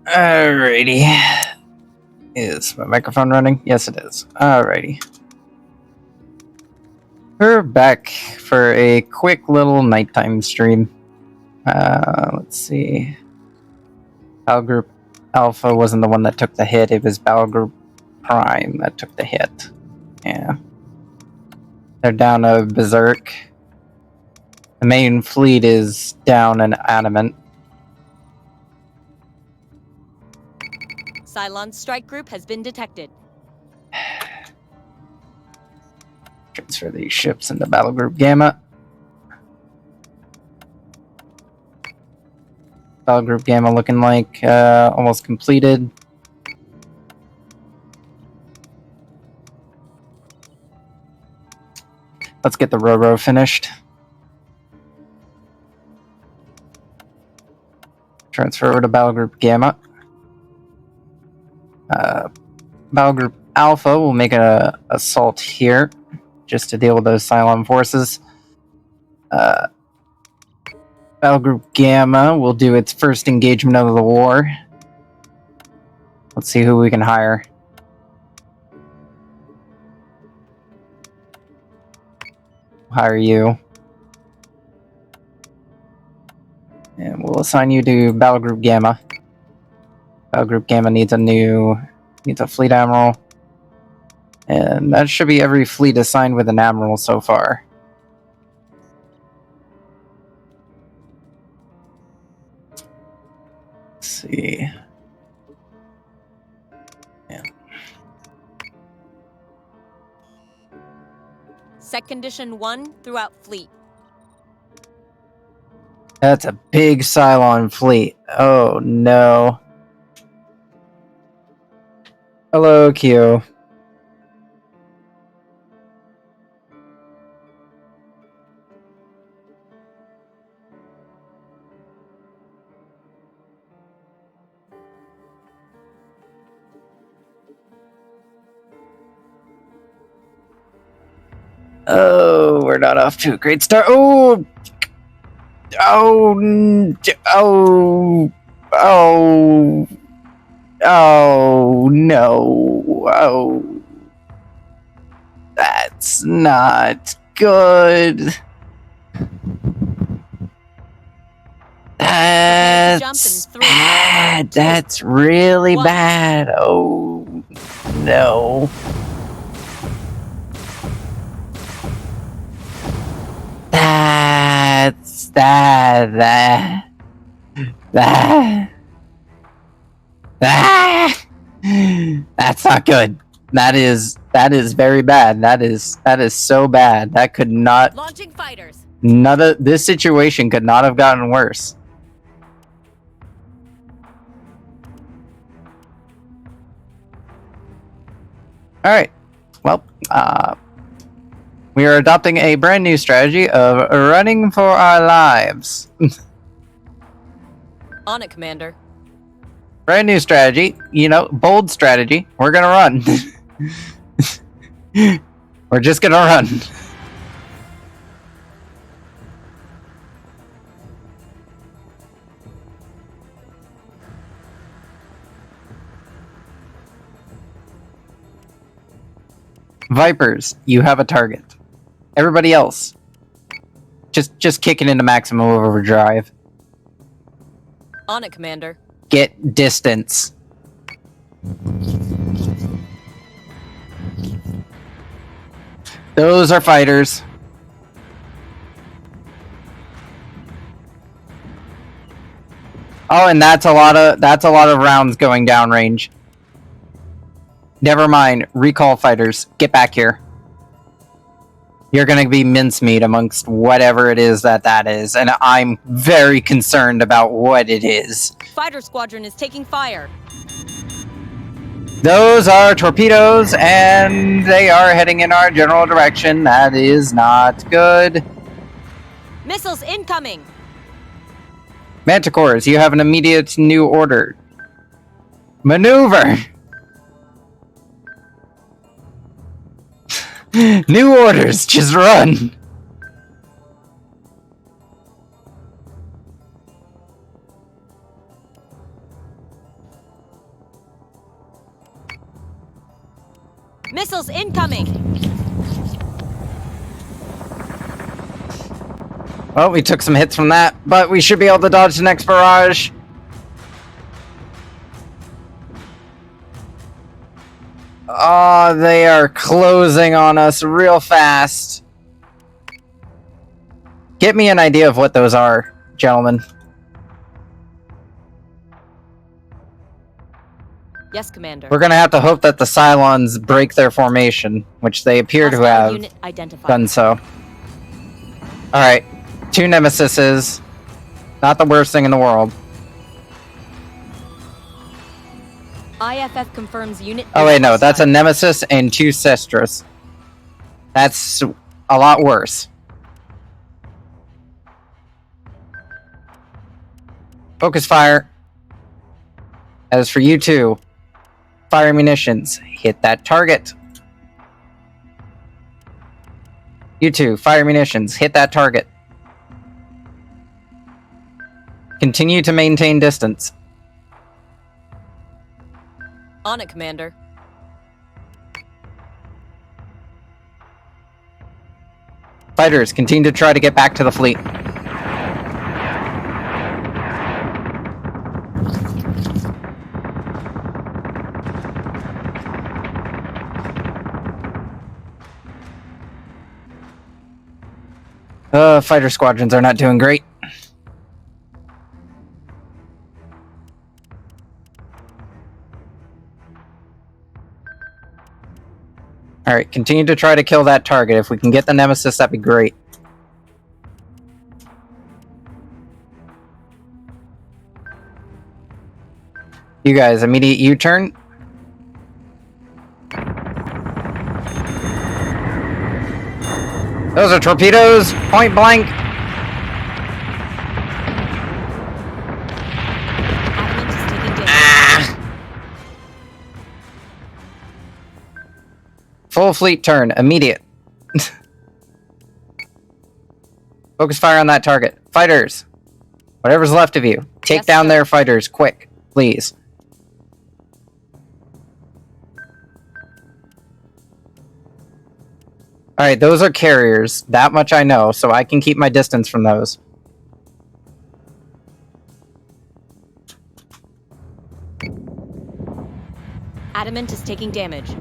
Alrighty. Is my microphone running? Yes, it is. Alrighty. We're back for a quick little nighttime stream. Let's see. Battle Group Alpha wasn't the one that took the hit, it was Battle Group Prime that took the hit. Yeah. They're down a Berserk. The main fleet is down an Adamant. Cylon's strike group has been detected. Transfer these ships into Battle Group Gamma. Battle Group Gamma looking like almost completed. Let's get the Roro finished. Transfer over to Battle Group Gamma. Battle Group Alpha will make an assault here, just to deal with those Cylon forces. Battle Group Gamma will do its first engagement of the war. Let's see who we can hire. Hire you. And we'll assign you to Battle Group Gamma. Battle Group Gamma needs a fleet admiral. And that should be every fleet assigned with an admiral so far. Let's see. Yeah. Sec Condition 1 throughout fleet. That's a big Cylon fleet. Oh no. Hello, Q. Oh, we're not off to a great start. Oh, no! Oh, that's not good. That's bad. That's really bad. Oh, no. That's not good. That is very bad. That is so bad. That could not. Launching fighters. This situation could not have gotten worse. All right. Well, we are adopting a brand new strategy of running for our lives. On it, Commander. Brand new strategy, bold strategy. We're gonna run. We're just gonna run. Vipers, you have a target. Everybody else, just kick it into maximum overdrive. On it, Commander. Get distance. Those are fighters. Oh, and that's a lot of rounds going downrange. Never mind. Recall fighters. Get back here. You're going to be mincemeat amongst whatever it is that is, and I'm very concerned about what it is. Fighter squadron is taking fire. Those are torpedoes, and they are heading in our general direction. That is not good. Missiles incoming. Manticores, you have an immediate new order. Maneuver! New orders, just run! Missiles incoming! Well, we took some hits from that, but we should be able to dodge the next barrage. Oh, they are closing on us real fast. Get me an idea of what those are, gentlemen. Yes, Commander. We're gonna have to hope that the Cylons break their formation, which they appear to Hostile have unit identified. done so. Alright, 2 Nemesises. Not the worst thing in the world. IFF confirms unit. Oh is wait, no, that's a hostile. Nemesis and 2 Sistras. That's a lot worse. Focus fire. As for you two, fire munitions. Hit that target. You two, fire munitions. Hit that target. Continue to maintain distance. On it, Commander. Fighters, continue to try to get back to the fleet. Fighter squadrons are not doing great. Alright, continue to try to kill that target. If we can get the Nemesis, that'd be great. You guys, immediate U-turn. Those are torpedoes! Point blank! Adamant is taking damage. Ah! Full fleet turn, immediate. Focus fire on that target. Fighters! Whatever's left of you, take Yes, down sir. their fighters, quick, please. Alright, those are carriers. That much I know, so I can keep my distance from those. Adamant is taking damage.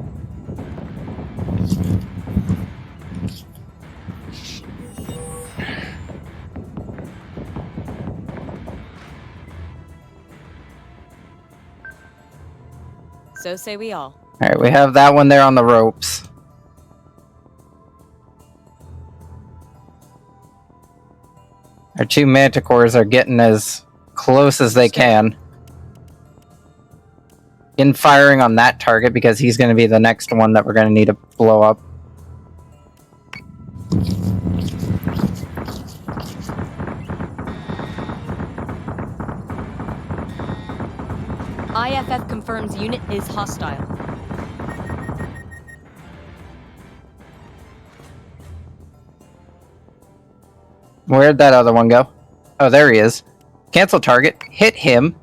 So say we all. Alright, we have that one there on the ropes. Our 2 Manticores are getting as close as they can. In firing on that target because he's going to be the next one that we're going to need to blow up. IFF confirms unit is hostile. Where'd that other one go? Oh, there he is. Cancel target. Hit him.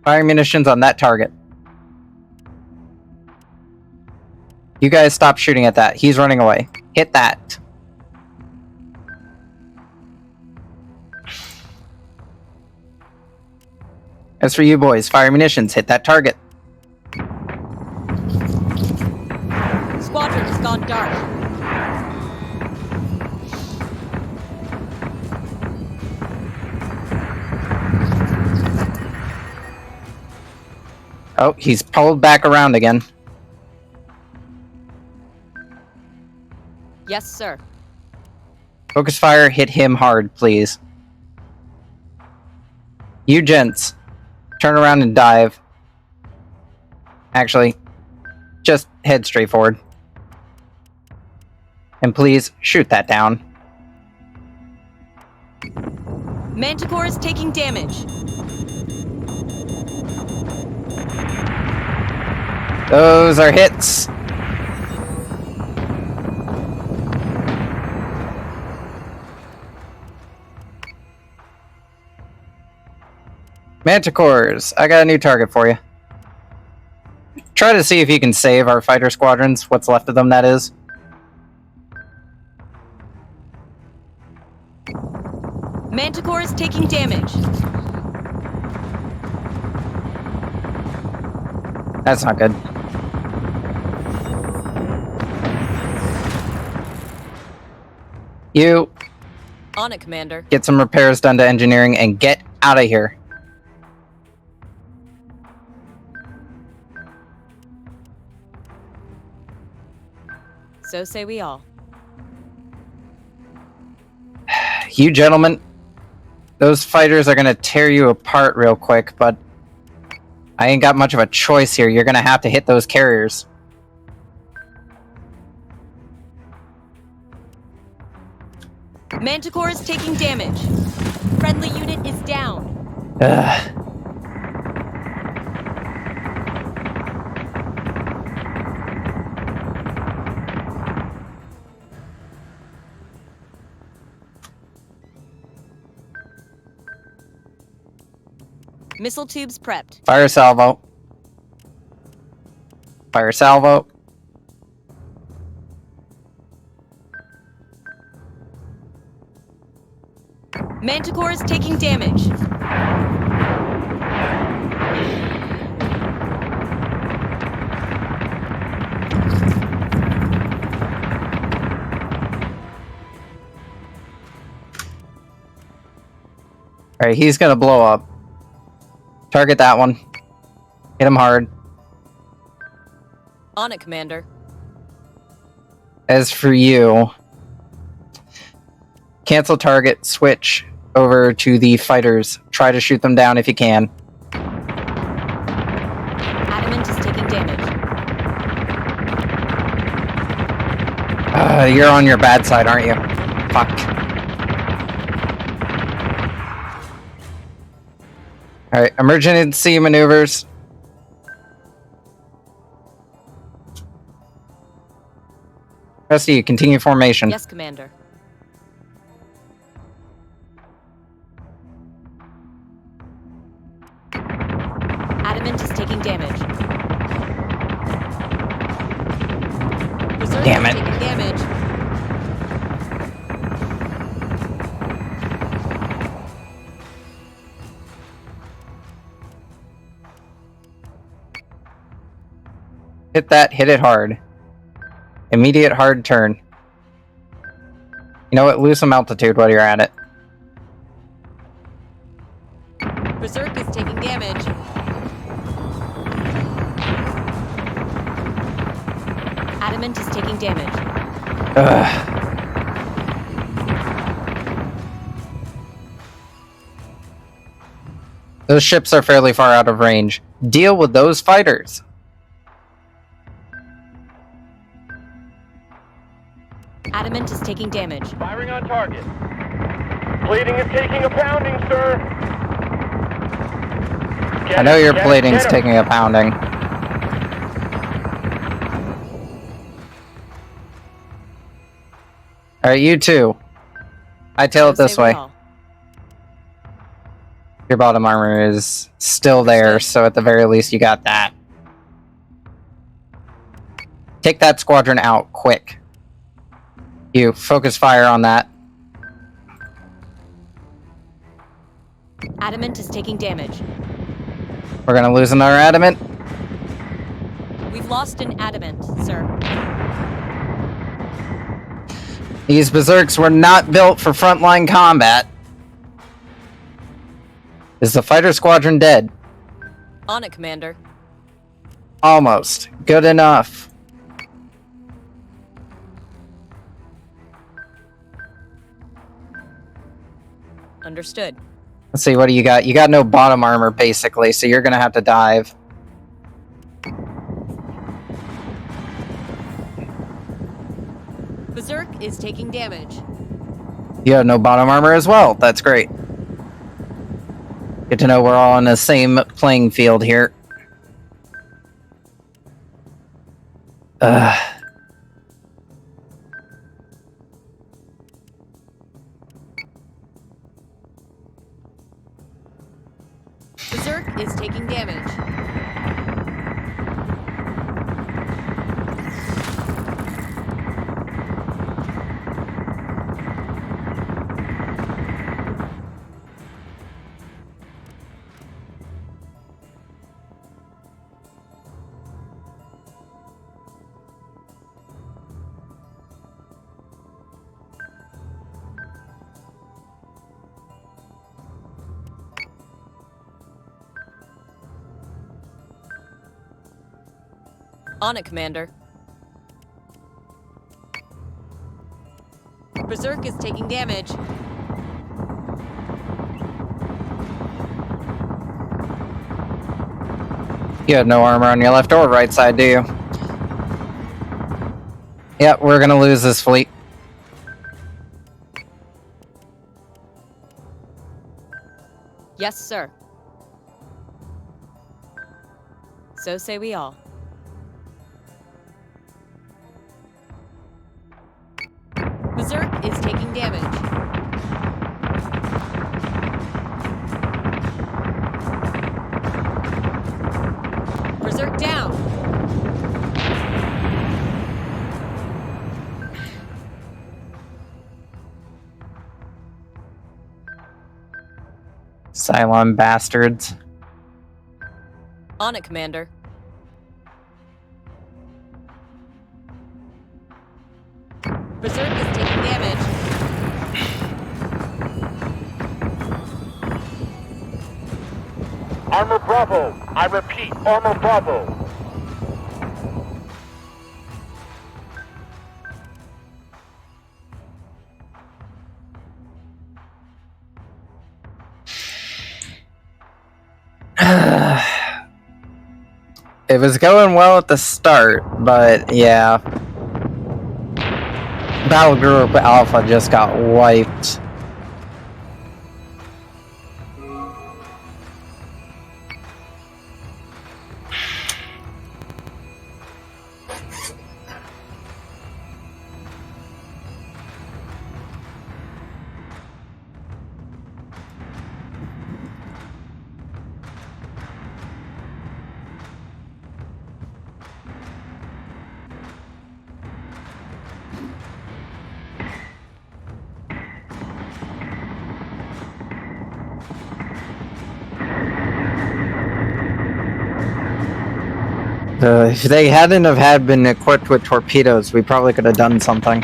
Fire munitions on that target. You guys stop shooting at that. He's running away. Hit that. As for you boys, fire munitions. Hit that target. Squadron has gone dark. Oh, he's pulled back around again. Yes, sir. Focus fire, hit him hard, please. You gents, turn around and dive. Actually, just head straight forward. And please, shoot that down. Manticore is taking damage. Those are hits. Manticores, I got a new target for you. Try to see if you can save our fighter squadrons, what's left of them, that is. Manticore is taking damage. That's not good. You On it, Commander. get some repairs done to engineering and get out of here. So say we all. You gentlemen, those fighters are gonna tear you apart real quick, but I ain't got much of a choice here. You're gonna have to hit those carriers. Manticore is taking damage. Friendly unit is down. Ugh. Missile tubes prepped. Fire salvo. Fire salvo. Manticore is taking damage. Alright, he's gonna blow up. Target that one. Hit him hard. On it, Commander. As for you, cancel target, switch over to the fighters. Try to shoot them down if you can. Adamant is taking damage. You're on your bad side, aren't you? Fuck. Alright, emergency maneuvers. Rest of you, continue formation. Yes, Commander. Adamant is taking damage. Reserve Damn is it. taking damage. Hit that, hit it hard. Immediate hard turn. You know what? Lose some altitude while you're at it. Berserk is taking damage. Adamant is taking damage. Ugh. Those ships are fairly far out of range. Deal with those fighters. Adamant is taking damage. Firing on target. Plating is taking a pounding, sir. I know your plating's taking a pounding. Alright, you two. I tail it So this say we way. all. Your bottom armor is still there, so at the very least you got that. Take that squadron out, quick. You, focus fire on that. Adamant is taking damage. We're gonna lose another adamant. We've lost an Adamant, sir. These berserks were not built for frontline combat. Is the fighter squadron dead? On it, Commander. Almost. Good enough. Understood. Let's see, what do you got? You got no bottom armor, basically, so you're gonna have to dive. Berserk is taking damage. You have no bottom armor as well. That's great. Good to know we're all on the same playing field here. Berserk is taking damage. On it, Commander. Berserk is taking damage. You have no armor on your left or right side, do you? Yep, we're gonna lose this fleet. Yes, sir. So say we all. Berserk is taking damage. Berserk down. Cylon bastards. On it, Commander. Berserk is taking damage. Armor Bravo. I repeat, Armor Bravo. It was going well at the start, but yeah. Battle Group Alpha just got wiped. If they hadn't have had been equipped with torpedoes, we probably could have done something.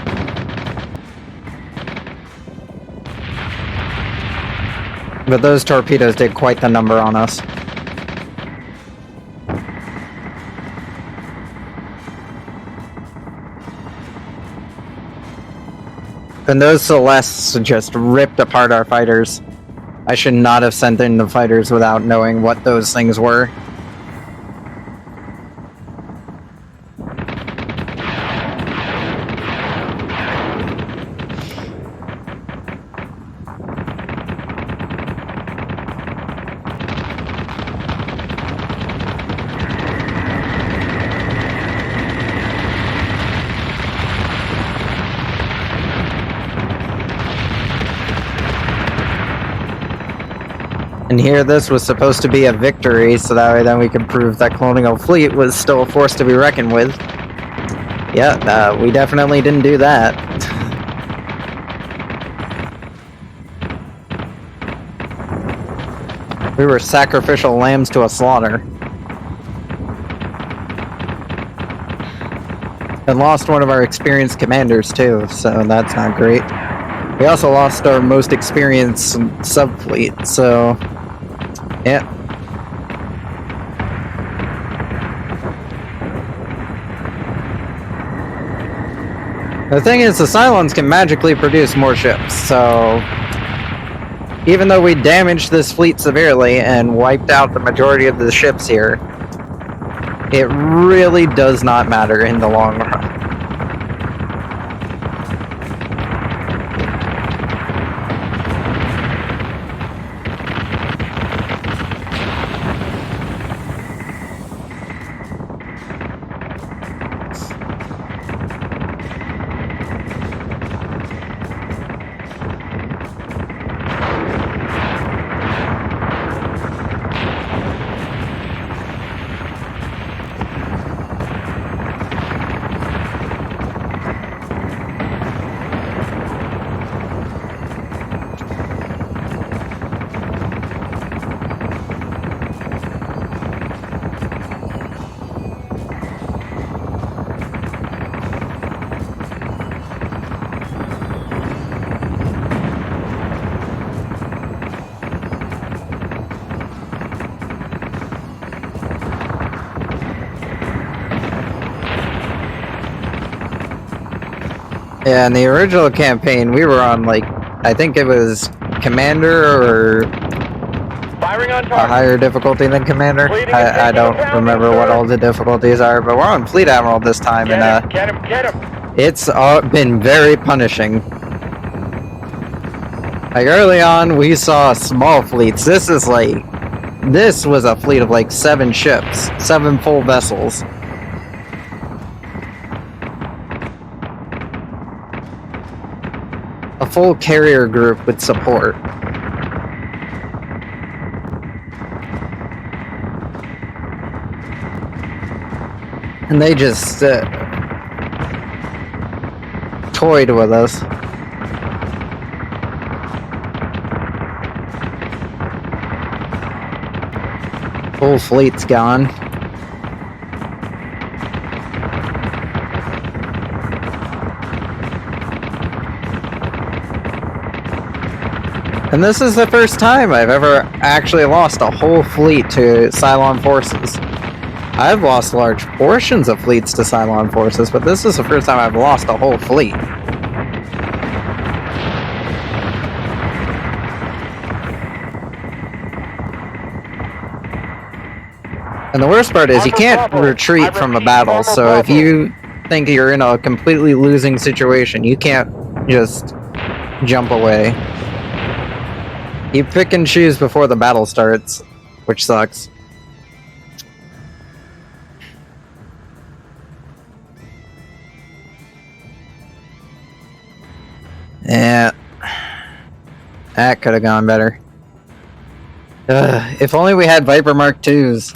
But those torpedoes did quite the number on us. And those Celestes just ripped apart our fighters. I should not have sent in the fighters without knowing what those things were. And here this was supposed to be a victory, so that way then we could prove that Colonial fleet was still a force to be reckoned with. Yeah, we definitely didn't do that. We were sacrificial lambs to a slaughter. And lost one of our experienced commanders too, so that's not great. We also lost our most experienced subfleet, so yeah. The thing is, the Cylons can magically produce more ships, so even though we damaged this fleet severely and wiped out the majority of the ships here, it really does not matter in the long run. Yeah, in the original campaign, we were on, like, I think it was Commander or Firing on a target. higher difficulty than Commander. Fleeting and I taking a don't pounding, remember what sir. all the difficulties are, but we're on Fleet Admiral this time, Get and him, get him, get him. it's been very punishing. Like, early on, we saw small fleets. This was a fleet of, like, 7 ships. 7 full vessels. A full carrier group with support. And they just toyed with us. Full fleet's gone. And this is the first time I've ever actually lost a whole fleet to Cylon forces. I've lost large portions of fleets to Cylon forces, but this is the first time I've lost a whole fleet. And the worst part is you can't retreat from a battle, so if you think you're in a completely losing situation, you can't just jump away. You pick and choose before the battle starts, which sucks. Yeah. That could have gone better. If only we had Viper Mark IIs.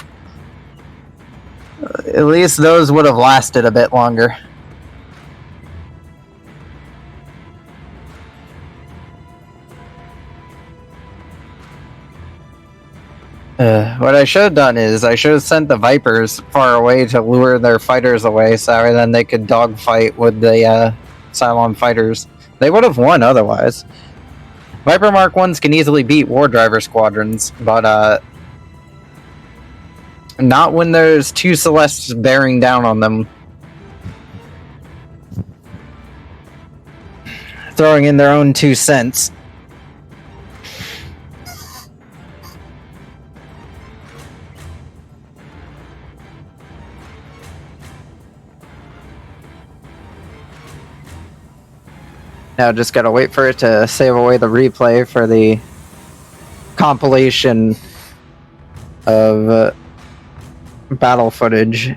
At least those would have lasted a bit longer. What I should have done is I should have sent the Vipers far away to lure their fighters away, so then they could dogfight with the Cylon fighters. They would have won otherwise. Viper Mark 1s can easily beat War Driver squadrons, but not when there's 2 Celestes bearing down on them. Throwing in their own 2 cents. Now just gotta wait for it to save away the replay for the compilation of battle footage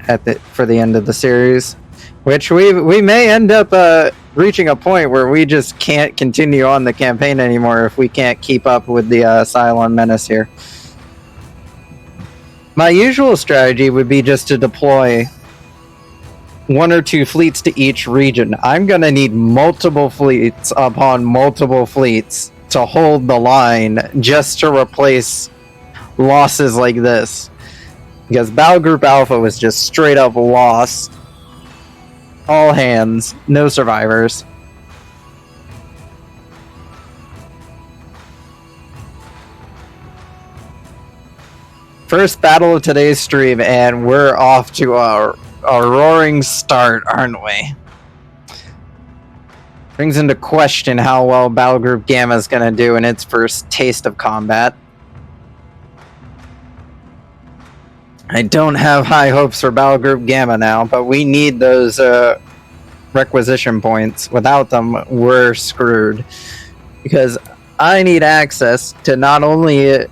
for the end of the series, which we may end up reaching a point where we just can't continue on the campaign anymore if we can't keep up with the Cylon menace here. My usual strategy would be just to deploy 1 or 2 fleets to each region. I'm gonna need multiple fleets upon multiple fleets to hold the line just to replace losses like this. Because Battle Group Alpha was just straight up lost. All hands, no survivors. First battle of today's stream, and we're off to a roaring start, aren't we? Brings into question how well Battle Group Gamma is going to do in its first taste of combat. I don't have high hopes for Battle Group Gamma now, but we need those requisition points. Without them, we're screwed. Because I need access to not only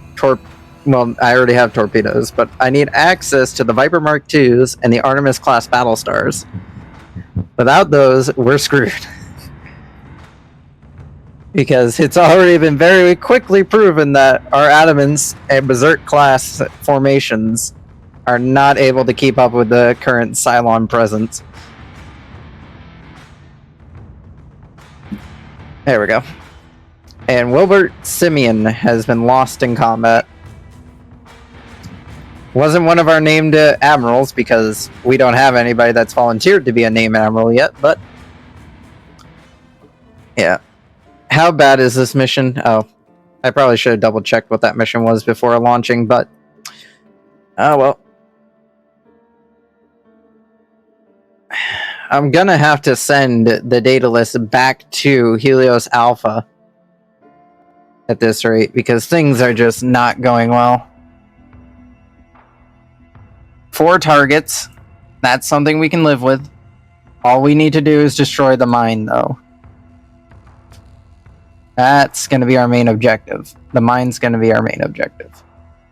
well, I already have torpedoes, but I need access to the Viper Mark IIs and the Artemis-class Battlestars. Without those, we're screwed. Because it's already been very quickly proven that our Adamants and Berserk-class formations are not able to keep up with the current Cylon presence. There we go. And Wilbert Simeon has been lost in combat. Wasn't one of our named admirals, because we don't have anybody that's volunteered to be a named admiral yet, but yeah. How bad is this mission? Oh, I probably should have double checked what that mission was before launching, but oh well. I'm gonna have to send the data list back to Helios Alpha at this rate, because things are just not going well. 4 targets. That's something we can live with. All we need to do is destroy the mine, though. That's going to be our main objective. The mine's going to be our main objective.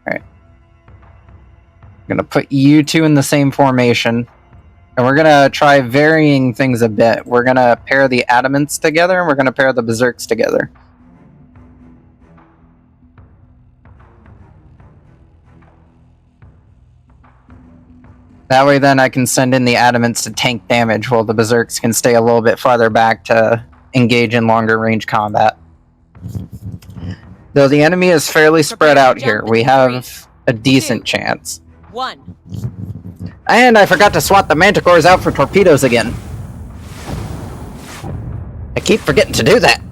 Alright. I'm going to put you two in the same formation. And we're going to try varying things a bit. We're going to pair the adamants together, and we're going to pair the berserks together. That way then I can send in the adamants to tank damage, while the berserks can stay a little bit farther back to engage in longer range combat. Though the enemy is fairly spread out here, we have a decent chance. 1. And I forgot to swap the manticores out for torpedoes again. I keep forgetting to do that.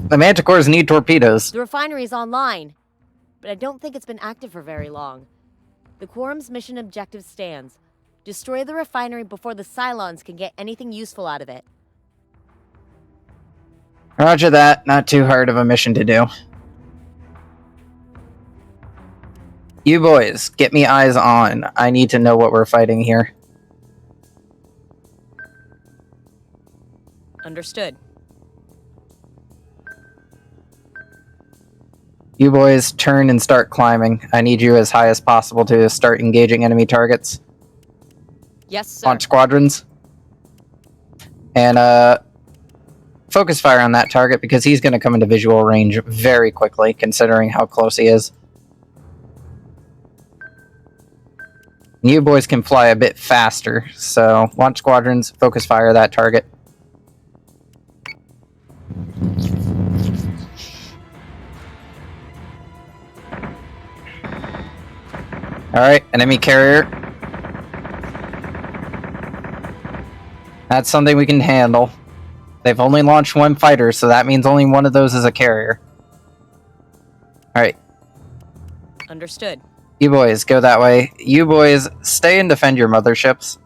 The manticores need torpedoes. The refinery is online, but I don't think it's been active for very long. The Quorum's mission objective stands. Destroy the refinery before the Cylons can get anything useful out of it. Roger that. Not too hard of a mission to do. You boys, get me eyes on. I need to know what we're fighting here. Understood. You boys, turn and start climbing. I need you as high as possible to start engaging enemy targets. Yes, sir. Launch squadrons. And, focus fire on that target, because he's going to come into visual range very quickly, considering how close he is. You boys can fly a bit faster, so launch squadrons, focus fire that target. Alright, enemy carrier. That's something we can handle. They've only launched 1 fighter, so that means only one of those is a carrier. Alright. Understood. You boys, go that way. You boys, stay and defend your motherships.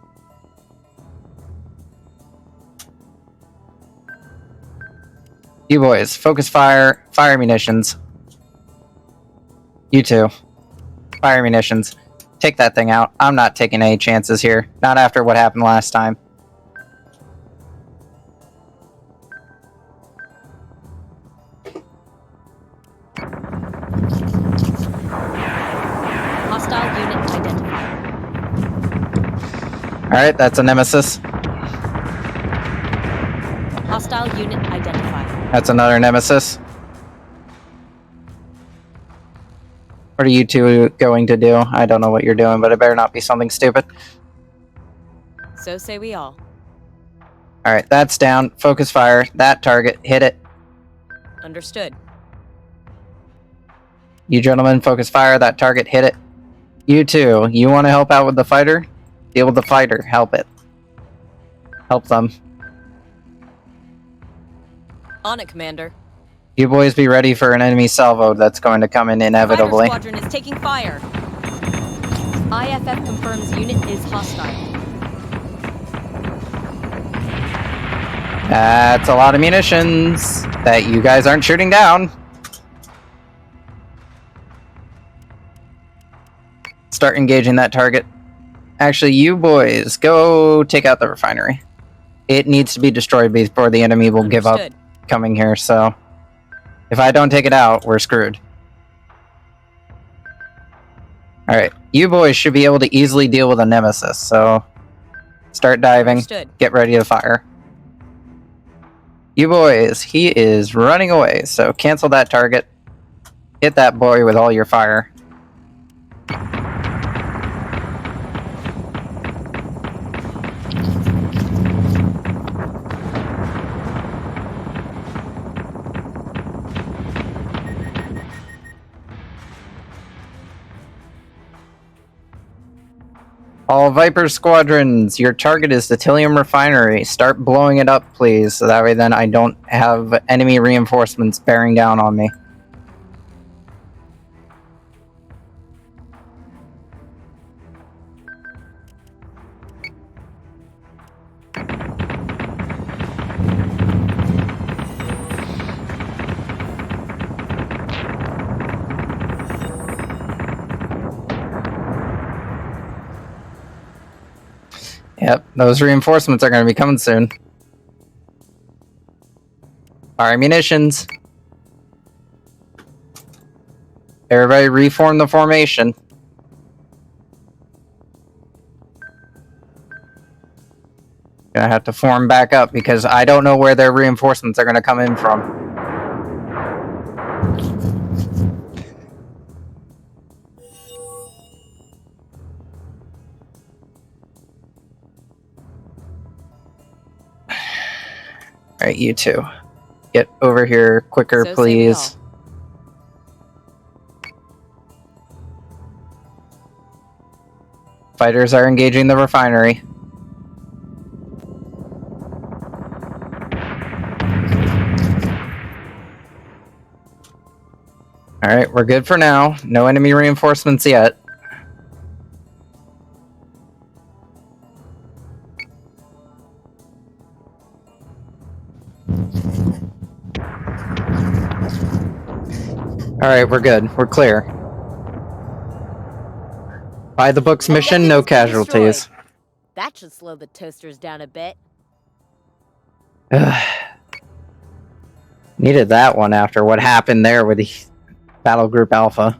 You boys, focus fire, fire munitions. You two, fire munitions. Take that thing out. I'm not taking any chances here. Not after what happened last time. Hostile unit identified. Alright, that's a nemesis. Hostile unit identified. That's another nemesis. What are you two going to do? I don't know what you're doing, but it better not be something stupid. So say we all. Alright, that's down. Focus fire. That target. Hit it. Understood. You gentlemen, focus fire. That target. Hit it. You two, you want to help out with the fighter? Deal with the fighter. Help it. Help them. On it, Commander. You boys be ready for an enemy salvo that's going to come in inevitably. Fighter squadron is taking fire. IFF confirms unit is hostile. That's a lot of munitions that you guys aren't shooting down. Start engaging that target. Actually, you boys, go take out the refinery. It needs to be destroyed before the enemy will give up coming here, so... if I don't take it out, we're screwed. Alright, you boys should be able to easily deal with a nemesis, so... start diving, Understood. get ready to fire. You boys, he is running away, so cancel that target. Hit that boy with all your fire. All Viper squadrons, your target is the Tilium Refinery. Start blowing it up, please, so that way then I don't have enemy reinforcements bearing down on me. Yep, those reinforcements are going to be coming soon. Our munitions. Everybody reform the formation. Gonna have to form back up because I don't know where their reinforcements are gonna come in from. Alright, you two. Get over here quicker, So say we please. Fighters are engaging the refinery. Alright, we're good for now. No enemy reinforcements yet. Alright, we're good. We're clear. By the books mission, no casualties. Destroyed. That should slow the toasters down a bit. Needed that one after what happened there with the Battle Group Alpha.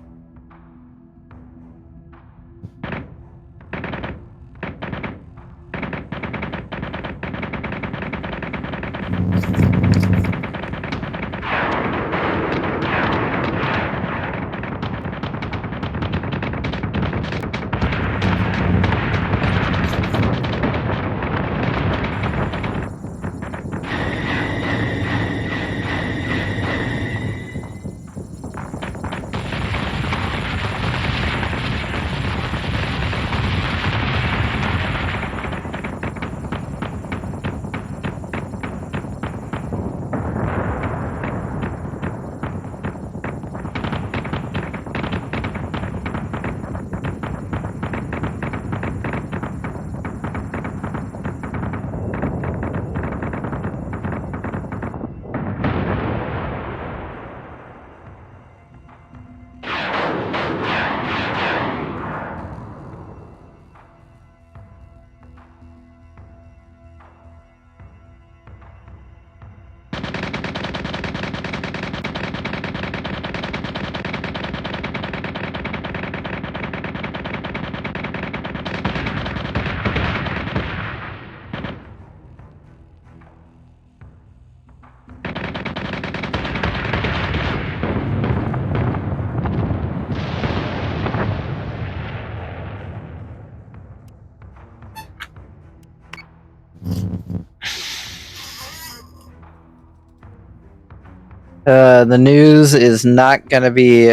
The news is not going to be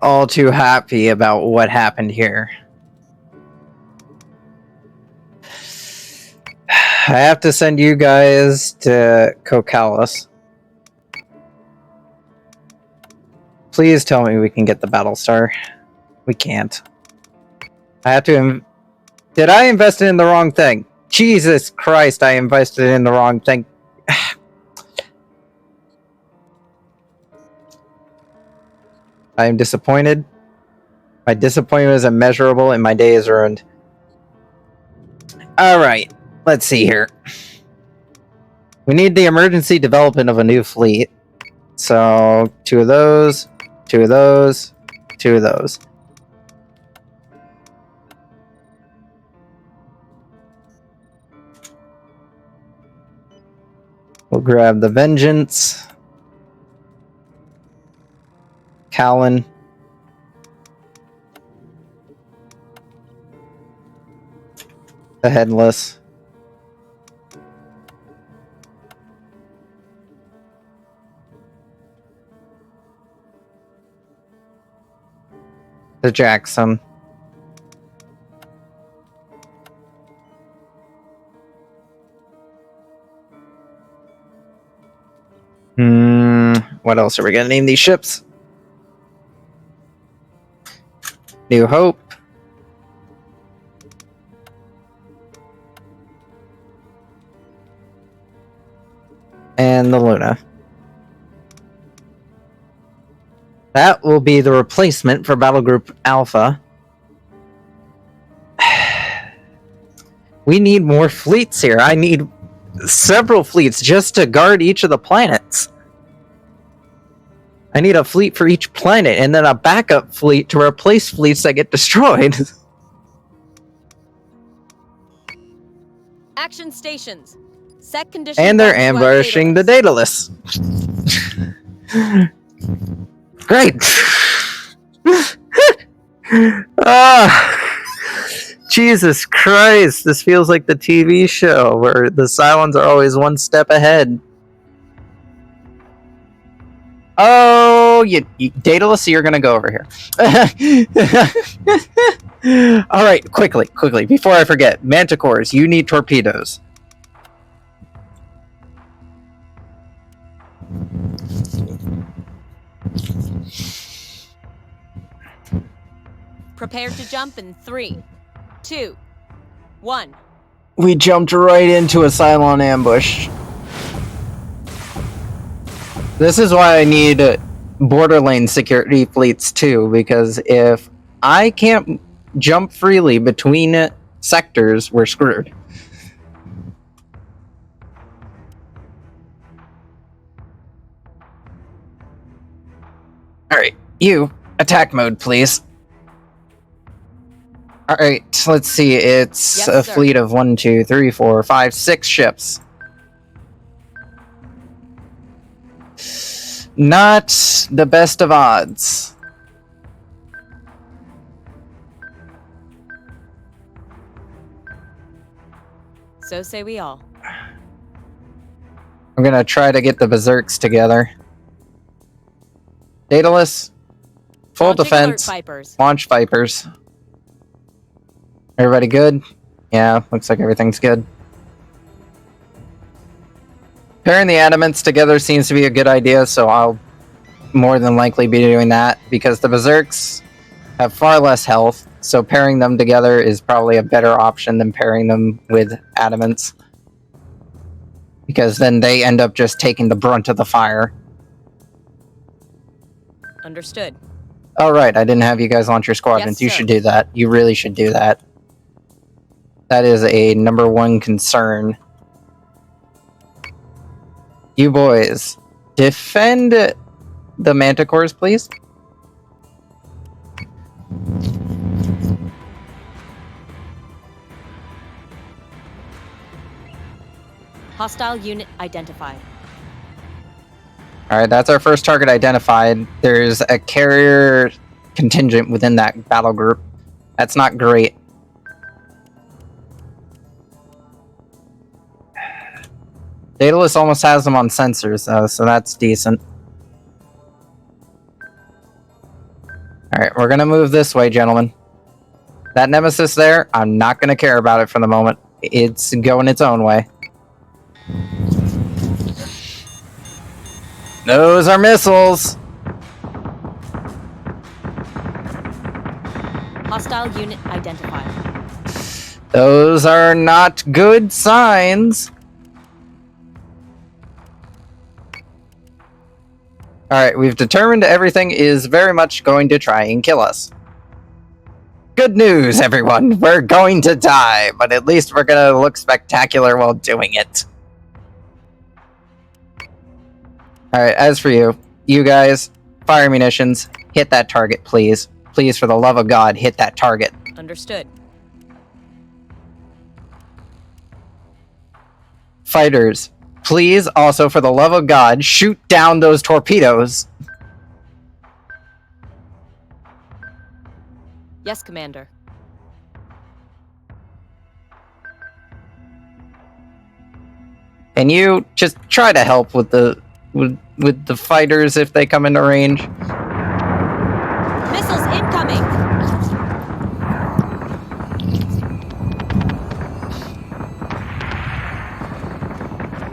all too happy about what happened here. I have to send you guys to Cocalis. Please tell me we can get the Battlestar. We can't. I have to... Did I invest in the wrong thing? Jesus Christ, I invested in the wrong thing. I am disappointed. My disappointment is immeasurable and my day is ruined. Alright, let's see here. We need the emergency development of a new fleet. So, 2 of those, 2 of those, 2 of those. We'll grab the Vengeance. Callan. The Headless. The Jackson. What else are we gonna name these ships? New Hope. And the Luna. That will be the replacement for Battle Group Alpha. We need more fleets here. I need several fleets just to guard each of the planets. I need a fleet for each planet, and then a backup fleet to replace fleets that get destroyed. Action stations. Set conditions. And they're ambushing the Daedalus. Great. Jesus Christ, this feels like the TV show where the Cylons are always one step ahead. Oh, Daedalus, you're gonna go over here. Alright, quickly, before I forget. Manticores, you need torpedoes. Prepare to jump in 3, 2, 1. We jumped right into a Cylon ambush. This is why I need border lane security fleets too, because if I can't jump freely between sectors, we're screwed. Alright, you, attack mode, please. Alright, let's see, it's Yes, a sir. fleet of 1, 2, 3, 4, 5, 6 ships. Not the best of odds. So say we all. I'm gonna try to get the Berserks together. Daedalus, full Launching defense, alert Vipers. launch Vipers. Everybody good? Yeah, looks like everything's good. Pairing the adamants together seems to be a good idea, so I'll more than likely be doing that, because the Berserks have far less health, so pairing them together is probably a better option than pairing them with adamants. Because then they end up just taking the brunt of the fire. Understood. Alright, I didn't have you guys launch your squadrons. Yes, You sir. should do that. You really should do that. That is a #1 concern. You boys, defend the Manticores, please. Hostile unit identified. Alright, that's our first target identified. There's a carrier contingent within that battle group. That's not great. Daedalus almost has them on sensors, though, so that's decent. Alright, we're gonna move this way, gentlemen. That Nemesis there, I'm not gonna care about it for the moment. It's going its own way. Those are missiles! Hostile unit identified. Those are not good signs. Alright, we've determined everything is very much going to try and kill us. Good news, everyone! We're going to die, but at least we're gonna look spectacular while doing it. Alright, as for you, you guys, fire munitions, hit that target, please. Please, for the love of God, hit that target. Understood. Fighters, please, also, for the love of God, shoot down those torpedoes. Yes, Commander. And you just try to help with the with the fighters if they come into range. Missiles incoming!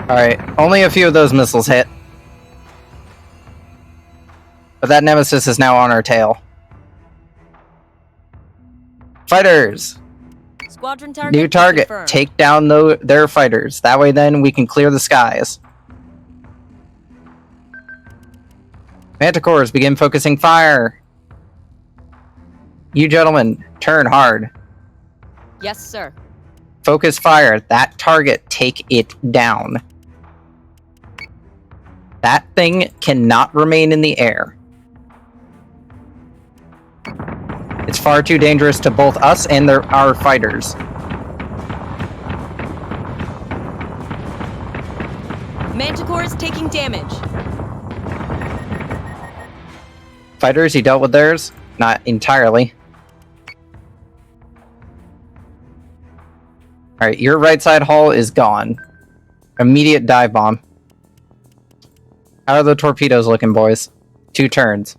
Alright, only a few of those missiles hit. But that Nemesis is now on our tail. Fighters! Squadron target. New target. confirmed. Take down their fighters. That way then we can clear the skies. Manticores, begin focusing fire. You gentlemen, turn hard. Yes, sir. Focus fire. That target, take it down. That thing cannot remain in the air. It's far too dangerous to both us and our fighters. Manticore is taking damage. Fighters, you dealt with theirs? Not entirely. Alright, your right side hull is gone. Immediate dive bomb. How are the torpedoes looking, boys? 2 turns.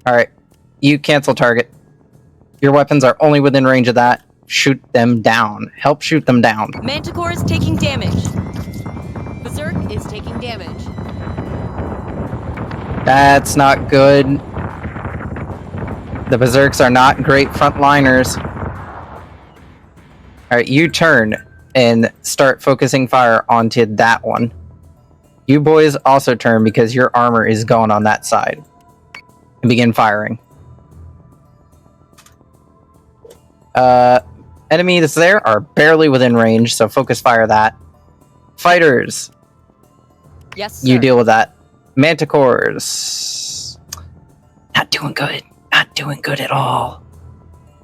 Alright, you cancel target. Your weapons are only within range of that. Shoot them down. Help shoot them down. Manticore is taking damage. Berserk is taking damage. That's not good. The Berserks are not great frontliners. Alright, you turn and start focusing fire onto that one. You boys also turn because your armor is gone on that side. And begin firing. Enemies there are barely within range, so focus fire that. Fighters. Yes, sir. You deal with that. Manticores. Not doing good. Not doing good at all.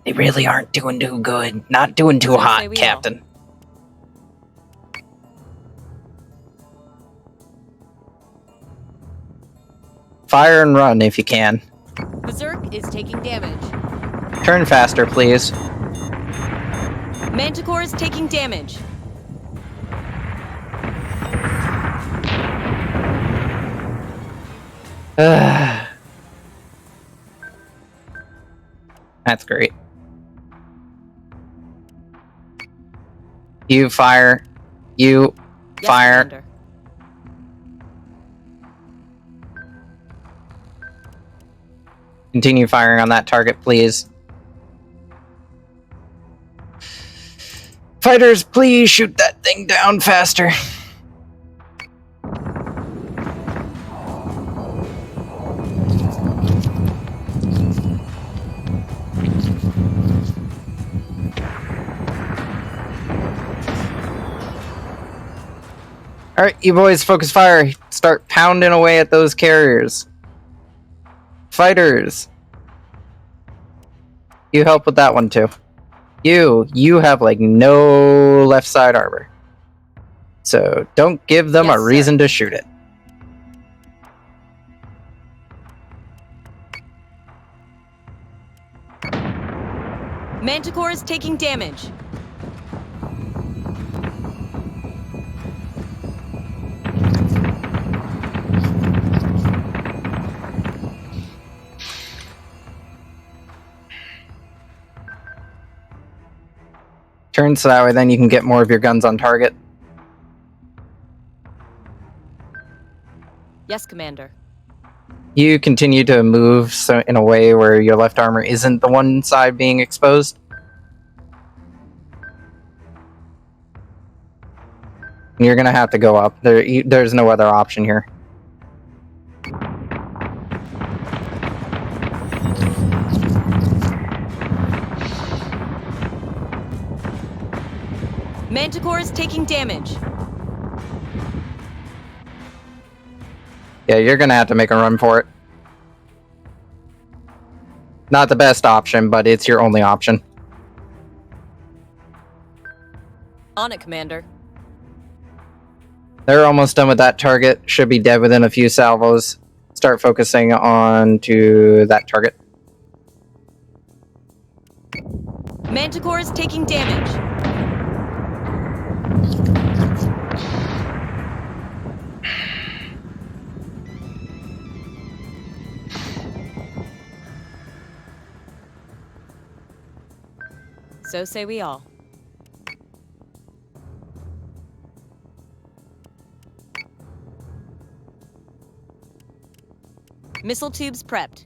They really aren't doing too good. Not doing too hot, Captain. Fire and run if you can. Berserk is taking damage. Turn faster, please. Manticore is taking damage. That's great. You fire. You Yes, fire. Commander. Continue firing on that target, please. Fighters, please shoot that thing down faster. Alright, you boys, focus fire. Start pounding away at those carriers. Fighters. You help with that one too. You have like no left side armor. So don't give them Yes, a reason to shoot it. Manticore is taking damage. Turn so that way then you can get more of your guns on target. Yes, Commander. You continue to move so in a way where your left armor isn't the one side being exposed. You're gonna have to go up. There's no other option here. Manticore is taking damage. Yeah, you're gonna have to make a run for it. Not the best option, but it's your only option. On it, Commander. They're almost done with that target. Should be dead within a few salvos. Start focusing on to that target. Manticore is taking damage. So say we all. Missile tubes prepped.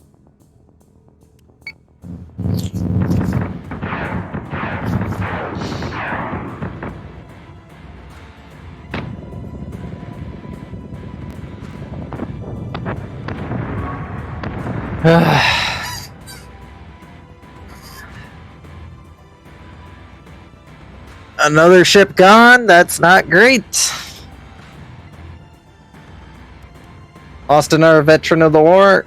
Another ship gone? That's not great. Lost another veteran of the war.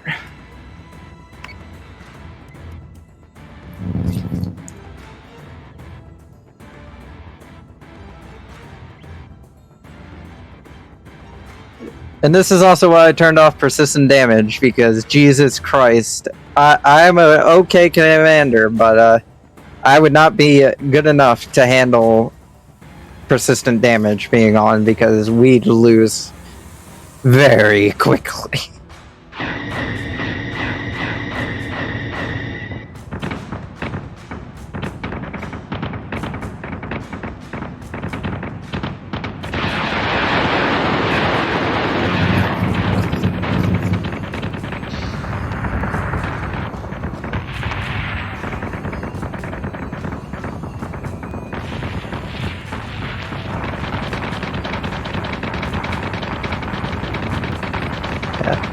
And this is also why I turned off persistent damage, because Jesus Christ, I'm an okay commander, but I would not be good enough to handle persistent damage being on, because we'd lose very quickly.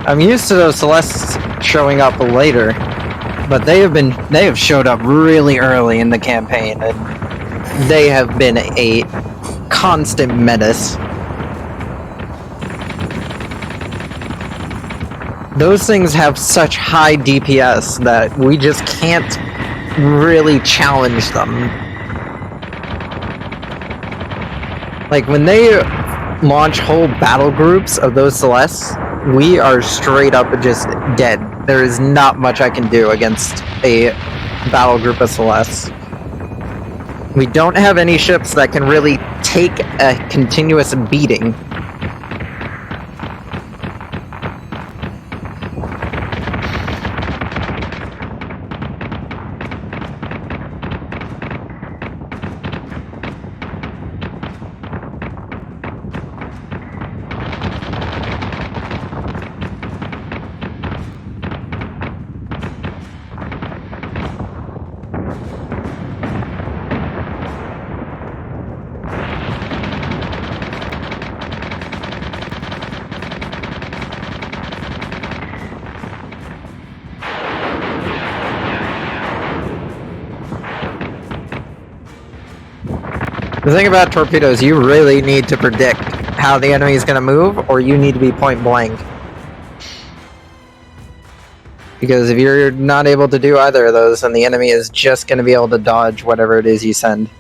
I'm used to those Celestes showing up later, but they have showed up really early in the campaign, and they have been a constant menace. Those things have such high DPS that we just can't really challenge them. Like, when they launch whole battle groups of those Celestes, we are straight up just dead. There is not much I can do against a battle group of Celestes. We don't have any ships that can really take a continuous beating. The thing about torpedoes, you really need to predict how the enemy is going to move, or you need to be point blank. Because if you're not able to do either of those, then the enemy is just going to be able to dodge whatever it is you send.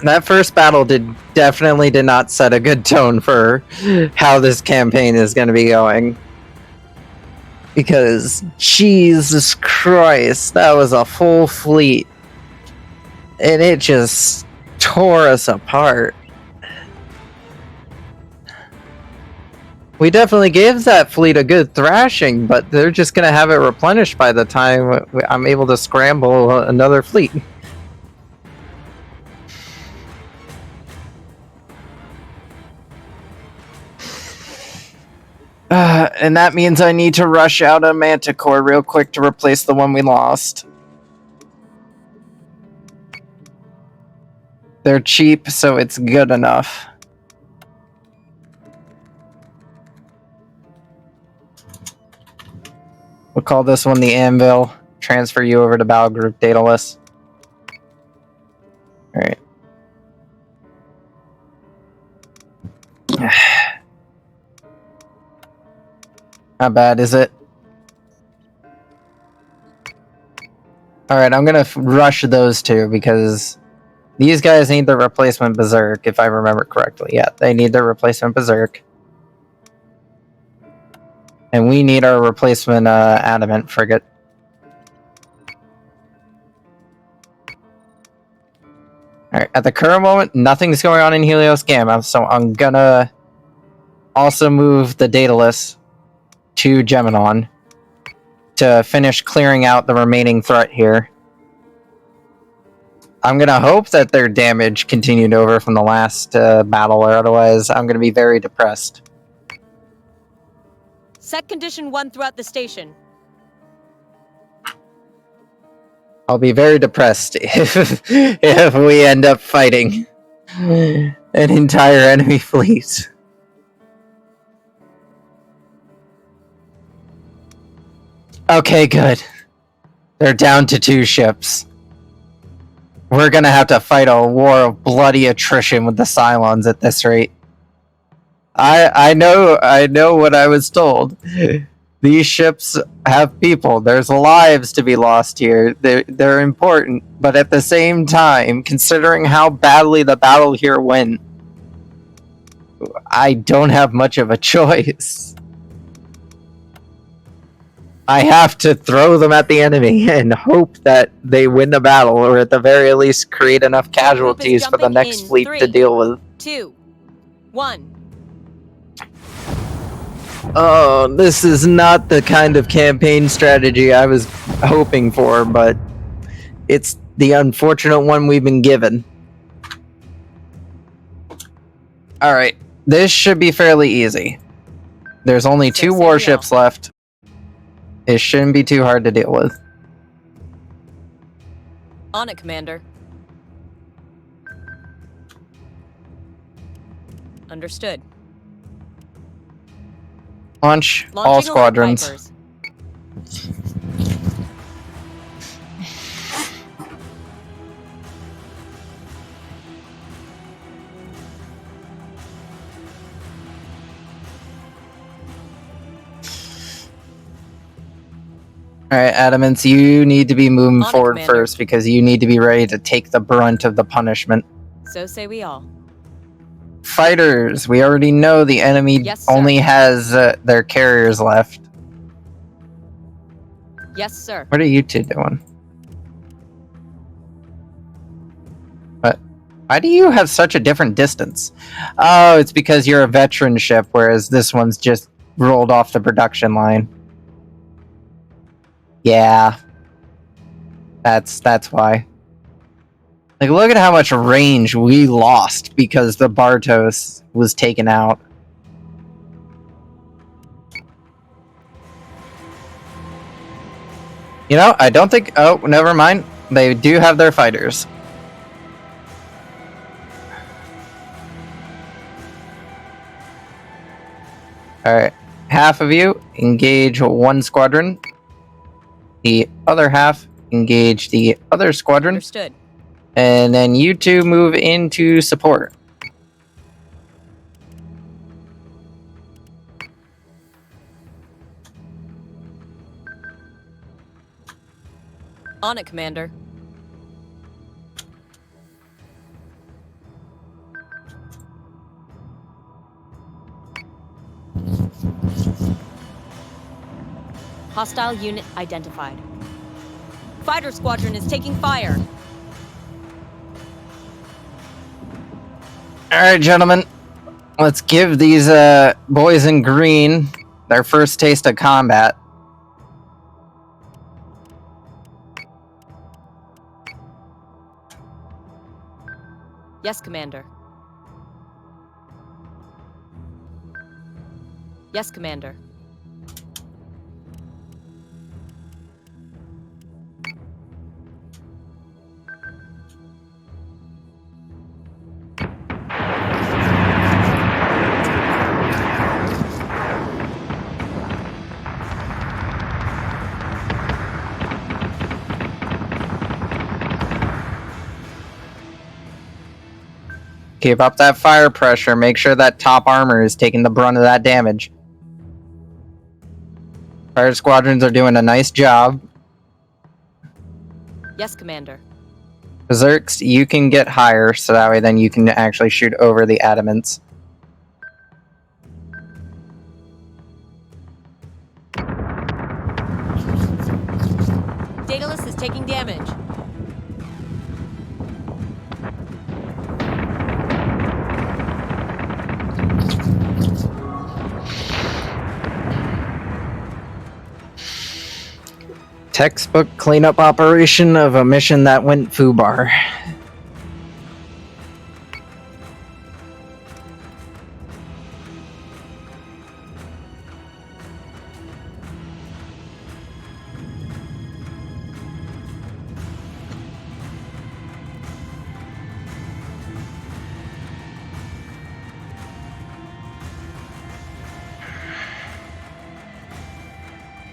That first battle definitely did not set a good tone for how this campaign is going to be going. Because, Jesus Christ, that was a full fleet. And it just tore us apart. We definitely gave that fleet a good thrashing, but they're just going to have it replenished by the time I'm able to scramble another fleet. And that means I need to rush out a Manticore real quick to replace the one we lost. They're cheap, so it's good enough. We'll call this one the Anvil. Transfer you over to Battle Group Daedalus. Alright. How bad is it? Alright, I'm gonna rush those two because These guys need the replacement Berserk, if I remember correctly. Yeah, they need the replacement Berserk. And we need our replacement Adamant frigate. Alright, at the current moment, nothing's going on in Helios Gamma, so I'm gonna also move the Daedalus to Geminon to finish clearing out the remaining threat here. I'm gonna hope that their damage continued over from the last battle, or otherwise I'm gonna be very depressed. Set condition 1 throughout the station. I'll be very depressed if we end up fighting an entire enemy fleet. Okay, good. They're down to 2 ships. We're gonna have to fight a war of bloody attrition with the Cylons at this rate. I know what I was told. These ships have people. There's lives to be lost here. They're important, but at the same time, considering how badly the battle here went, I don't have much of a choice. I have to throw them at the enemy and hope that they win the battle, or at the very least create enough casualties for the next fleet to deal with. 2, 1. Oh, this is not the kind of campaign strategy I was hoping for, but it's the unfortunate one we've been given. Alright, this should be fairly easy. There's only 2 warships left. It shouldn't be too hard to deal with. On it, Commander. Understood. Launch all Launching alert squadrons. Vipers. Alright, Adamants, you need to be moving On it, forward Commander. first, because you need to be ready to take the brunt of the punishment. So say we all. Fighters, we already know the enemy Yes, sir. only has their carriers left. Yes, sir. What are you two doing? What? Why do you have such a different distance? Oh, it's because you're a veteran ship, whereas this one's just rolled off the production line. Yeah. That's why. Like, look at how much range we lost because the Bartos was taken out. You know, I don't think... Oh, never mind. They do have their fighters. Alright. Half of you engage 1 squadron. The other half engage the other squadron. Understood. And then you two move into support. On it, Commander. Hostile unit identified. Fighter squadron is taking fire. Alright, gentlemen. Let's give these boys in green their first taste of combat. Yes, Commander. Yes, Commander. Keep up that fire pressure. Make sure that top armor is taking the brunt of that damage. Fire squadrons are doing a nice job. Yes, Commander. Zerks, you can get higher, so that way then you can actually shoot over the adamants. Daedalus is taking damage. Textbook cleanup operation of a mission that went foobar.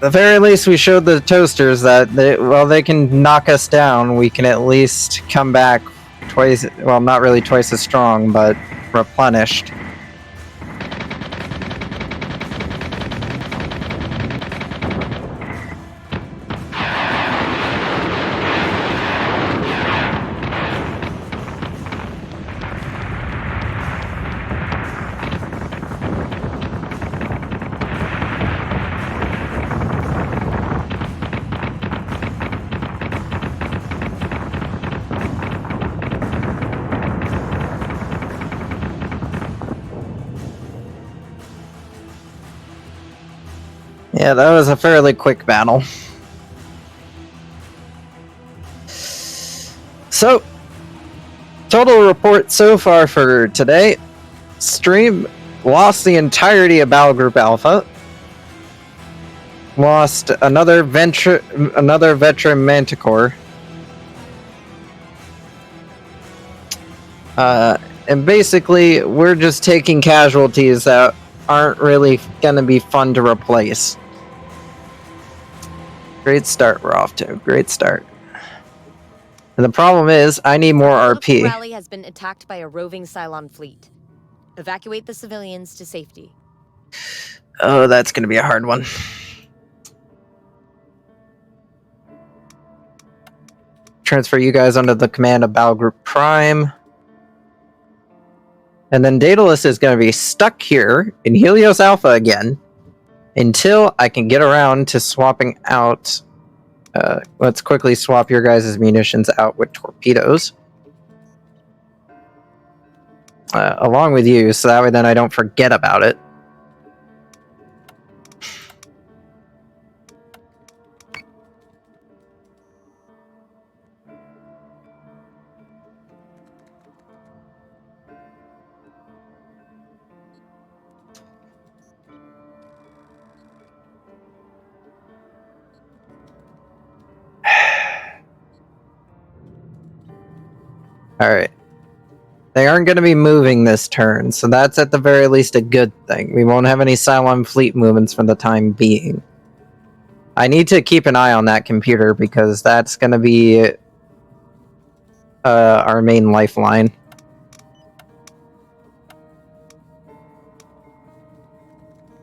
At the very least, we showed the toasters that they can knock us down, we can at least come back twice, well, not really twice as strong, but replenished. Yeah, that was a fairly quick battle. So, total report so far for today. Stream lost the entirety of Battle Group Alpha. Lost another veteran Manticore. And basically, we're just taking casualties that aren't really gonna be fun to replace. Great start we're off to. Great start. And the problem is, I need more RP. The rally has been attacked by a roving Cylon fleet. Evacuate the civilians to safety. Oh, that's gonna be a hard one. Transfer you guys under the command of Battle Group Prime. And then Daedalus is going to be stuck here in Helios Alpha again until I can get around to swapping out. Let's quickly swap your guys' munitions out with torpedoes. Along with you, so that way then I don't forget about it. Alright. They aren't going to be moving this turn, so that's at the very least a good thing. We won't have any Cylon fleet movements for the time being. I need to keep an eye on that computer because that's going to be our main lifeline.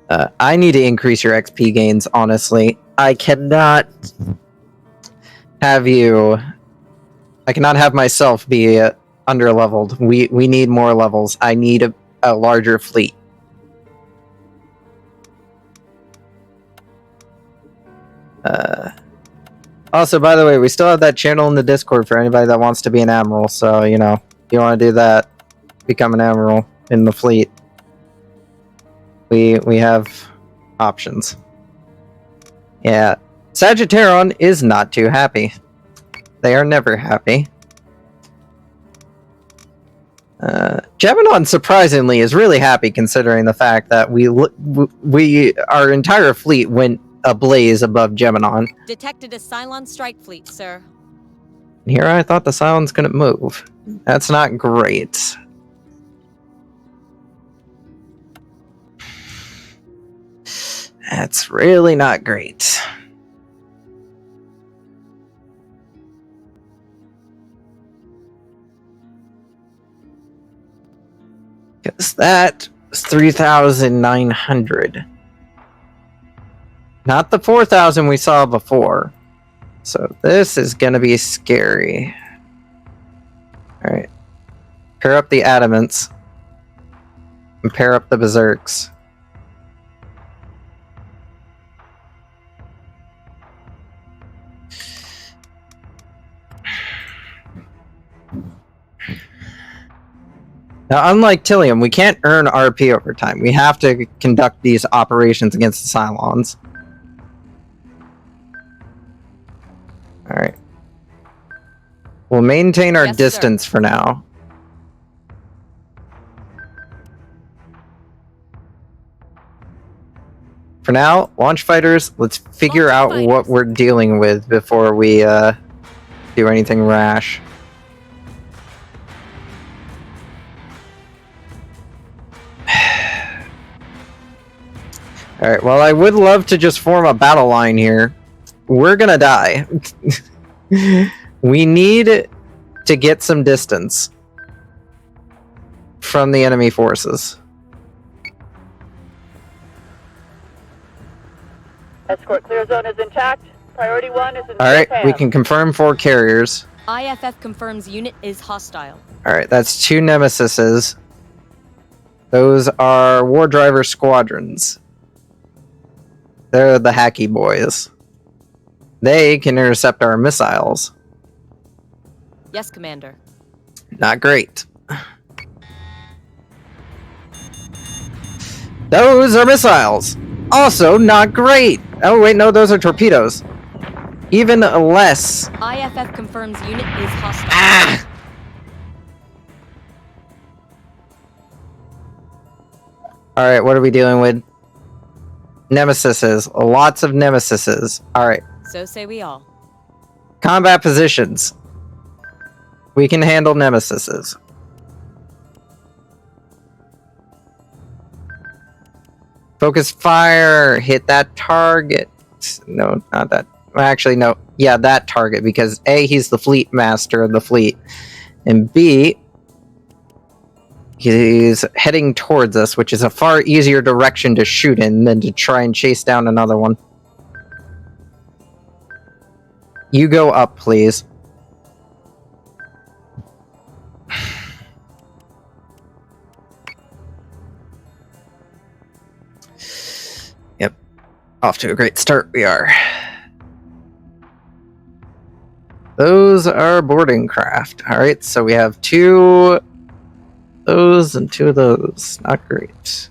I need to increase your XP gains, honestly. I cannot have you... I cannot have myself be under-leveled. We need more levels. I need a larger fleet. Also, by the way, we still have that channel in the Discord for anybody that wants to be an admiral. So, you know, if you want to do that, become an admiral in the fleet. We have options. Yeah, Sagittarion is not too happy. They are never happy. Geminon, surprisingly, is really happy considering the fact that our entire fleet went ablaze above Geminon. Detected a Cylon strike fleet, sir. Here I thought the Cylons couldn't move. That's not great. That's really not great. Because that was 3,900. Not the 4,000 we saw before. So this is going to be scary. Alright. Pair up the adamants. And pair up the berserks. Now, unlike Tillium, we can't earn RP over time. We have to conduct these operations against the Cylons. Alright. We'll maintain our distance for now. For now, launch fighters, let's figure out what we're dealing with before we do anything rash. Alright, well, I would love to just form a battle line here. We're gonna die. We need to get some distance from the enemy forces. Escort clear zone is intact. Priority 1 is in Alright, we can confirm 4 carriers. IFF confirms unit is hostile. Alright, that's 2 Nemesises. Those are War Driver squadrons. They're the hacky boys. They can intercept our missiles. Yes, Commander. Not great. Those are missiles! Also not great! Oh wait, no, those are torpedoes. Even less. IFF confirms unit is hostile. Ah! Alright, what are we dealing with? Nemesises. Lots of Nemesises. Alright. So say we all. Combat positions. We can handle Nemesises. Focus fire. Hit that target. No, not that. Actually, no. Yeah, that target. Because A, he's the fleet master of the fleet. And B, he's heading towards us, which is a far easier direction to shoot in than to try and chase down another one. You go up, please. Yep. Off to a great start we are. Those are boarding craft. Alright, so we have 2 those and 2 of those. Not great.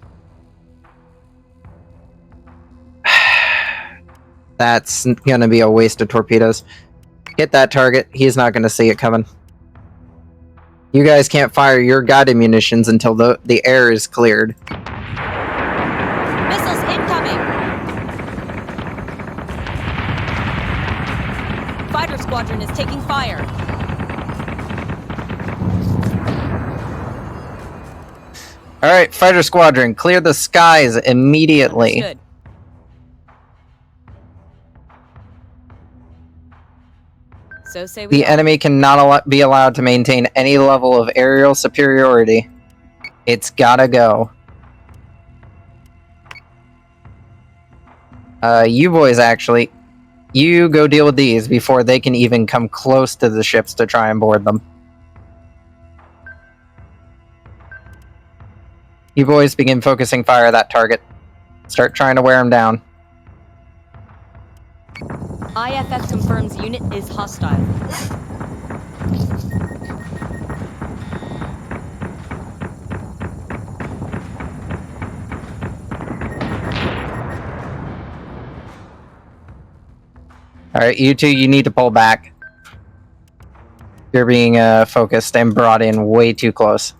That's gonna be a waste of torpedoes. Hit that target. He's not gonna see it coming. You guys can't fire your guided munitions until the air is cleared. Missiles incoming! Fighter squadron is taking fire. Alright, fighter squadron, clear the skies immediately. Understood. So say we The enemy cannot be allowed to maintain any level of aerial superiority. It's gotta go. You boys, actually, you go deal with these before they can even come close to the ships to try and board them. You boys begin focusing fire at that target. Start trying to wear them down. IFF confirms unit is hostile. Alright, you two, you need to pull back. You're being focused and brought in way too close.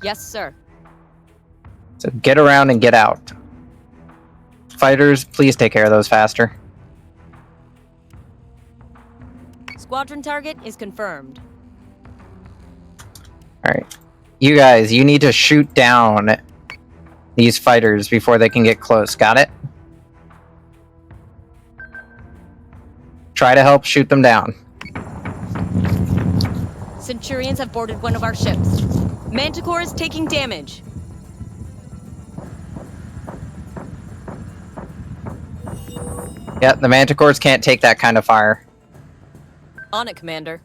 Yes, sir. So get around and get out. Fighters, please take care of those faster. Squadron target is confirmed. Alright. You guys, you need to shoot down these fighters before they can get close. Got it? Try to help shoot them down. Centurions have boarded one of our ships. Manticore is taking damage. Yeah, the Manticores can't take that kind of fire. On it, Commander.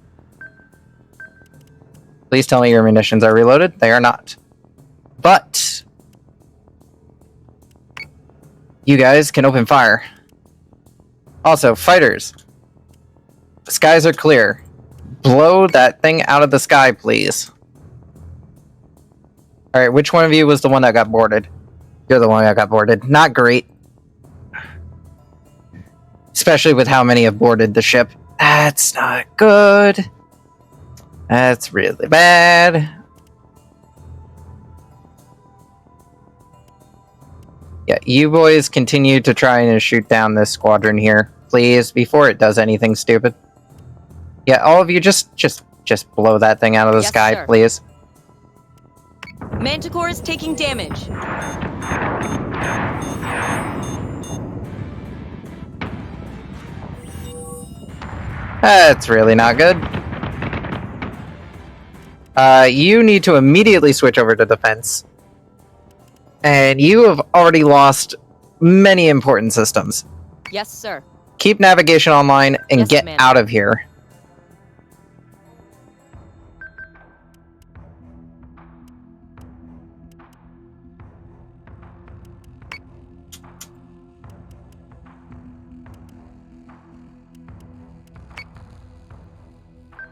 Please tell me your munitions are reloaded. They are not. But you guys can open fire. Also, fighters. The skies are clear. Blow that thing out of the sky, please. Alright, which one of you was the one that got boarded? You're the one that got boarded. Not great. Especially with how many have boarded the ship. That's not good. That's really bad. Yeah, you boys continue to try and shoot down this squadron here, please, before it does anything stupid. Yeah, all of you just blow that thing out of the sky, sir. please. Manticore is taking damage. That's really not good. You need to immediately switch over to defense. And you have already lost many important systems. Yes, sir. Keep navigation online and Yes, get Commander. out of here.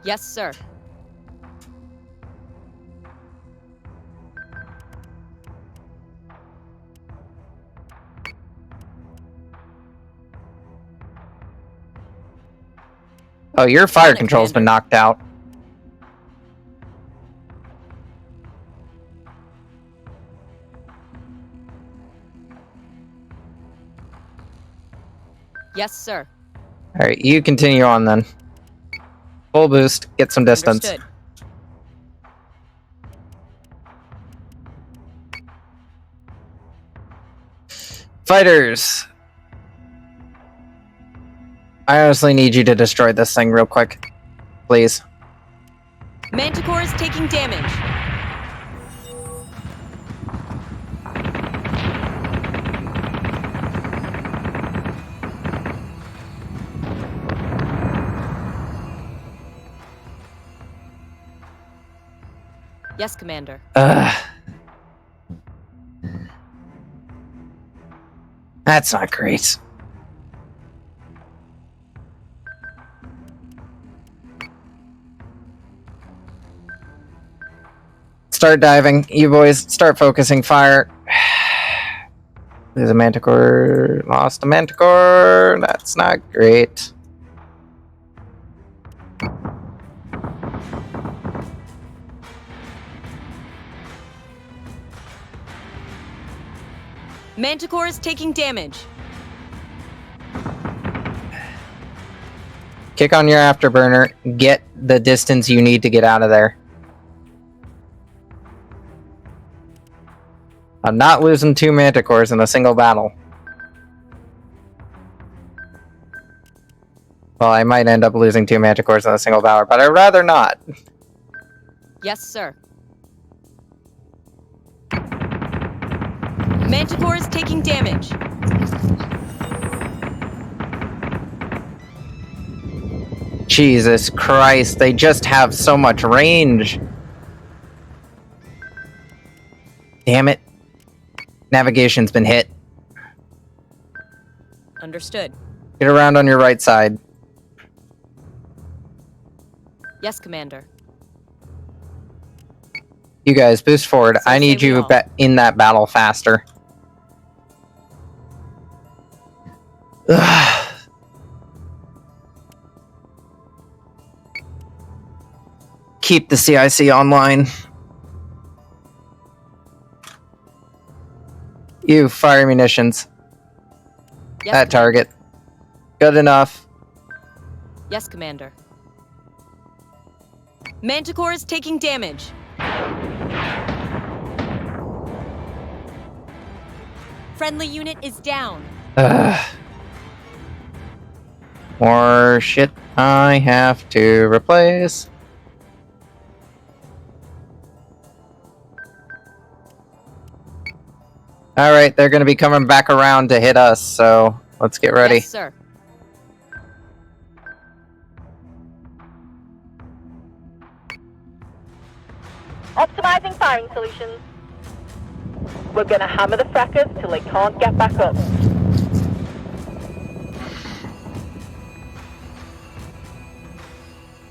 Yes, sir. Oh, your fire On it, control's been Commander. knocked out. Yes, sir. Alright, you continue on then. Full boost, get some distance. Understood. Fighters! I honestly need you to destroy this thing real quick. Please. Manticore is taking damage. Yes, Commander. That's not great. Start diving. You boys, start focusing fire. There's a manticore. Lost a manticore. That's not great. Manticore is taking damage. Kick on your afterburner. Get the distance you need to get out of there. I'm not losing 2 manticores in a single battle. Well, I might end up losing 2 manticores in a single battle, but I'd rather not. Yes, sir. Manticore is taking damage. Jesus Christ, they just have so much range. Damn it. Navigation's been hit. Understood. Get around on your right side. Yes, Commander. You guys, boost forward. So I need say we you all. in that battle faster. Ugh. Keep the CIC online. You, fire munitions. Yes, At target. Good enough. Yes, Commander. Manticore is taking damage. Friendly unit is down. Ugh. More shit I have to replace. Alright, they're gonna be coming back around to hit us, so let's get ready. Yes, sir. Optimizing firing solutions. We're gonna hammer the frackers till they can't get back up.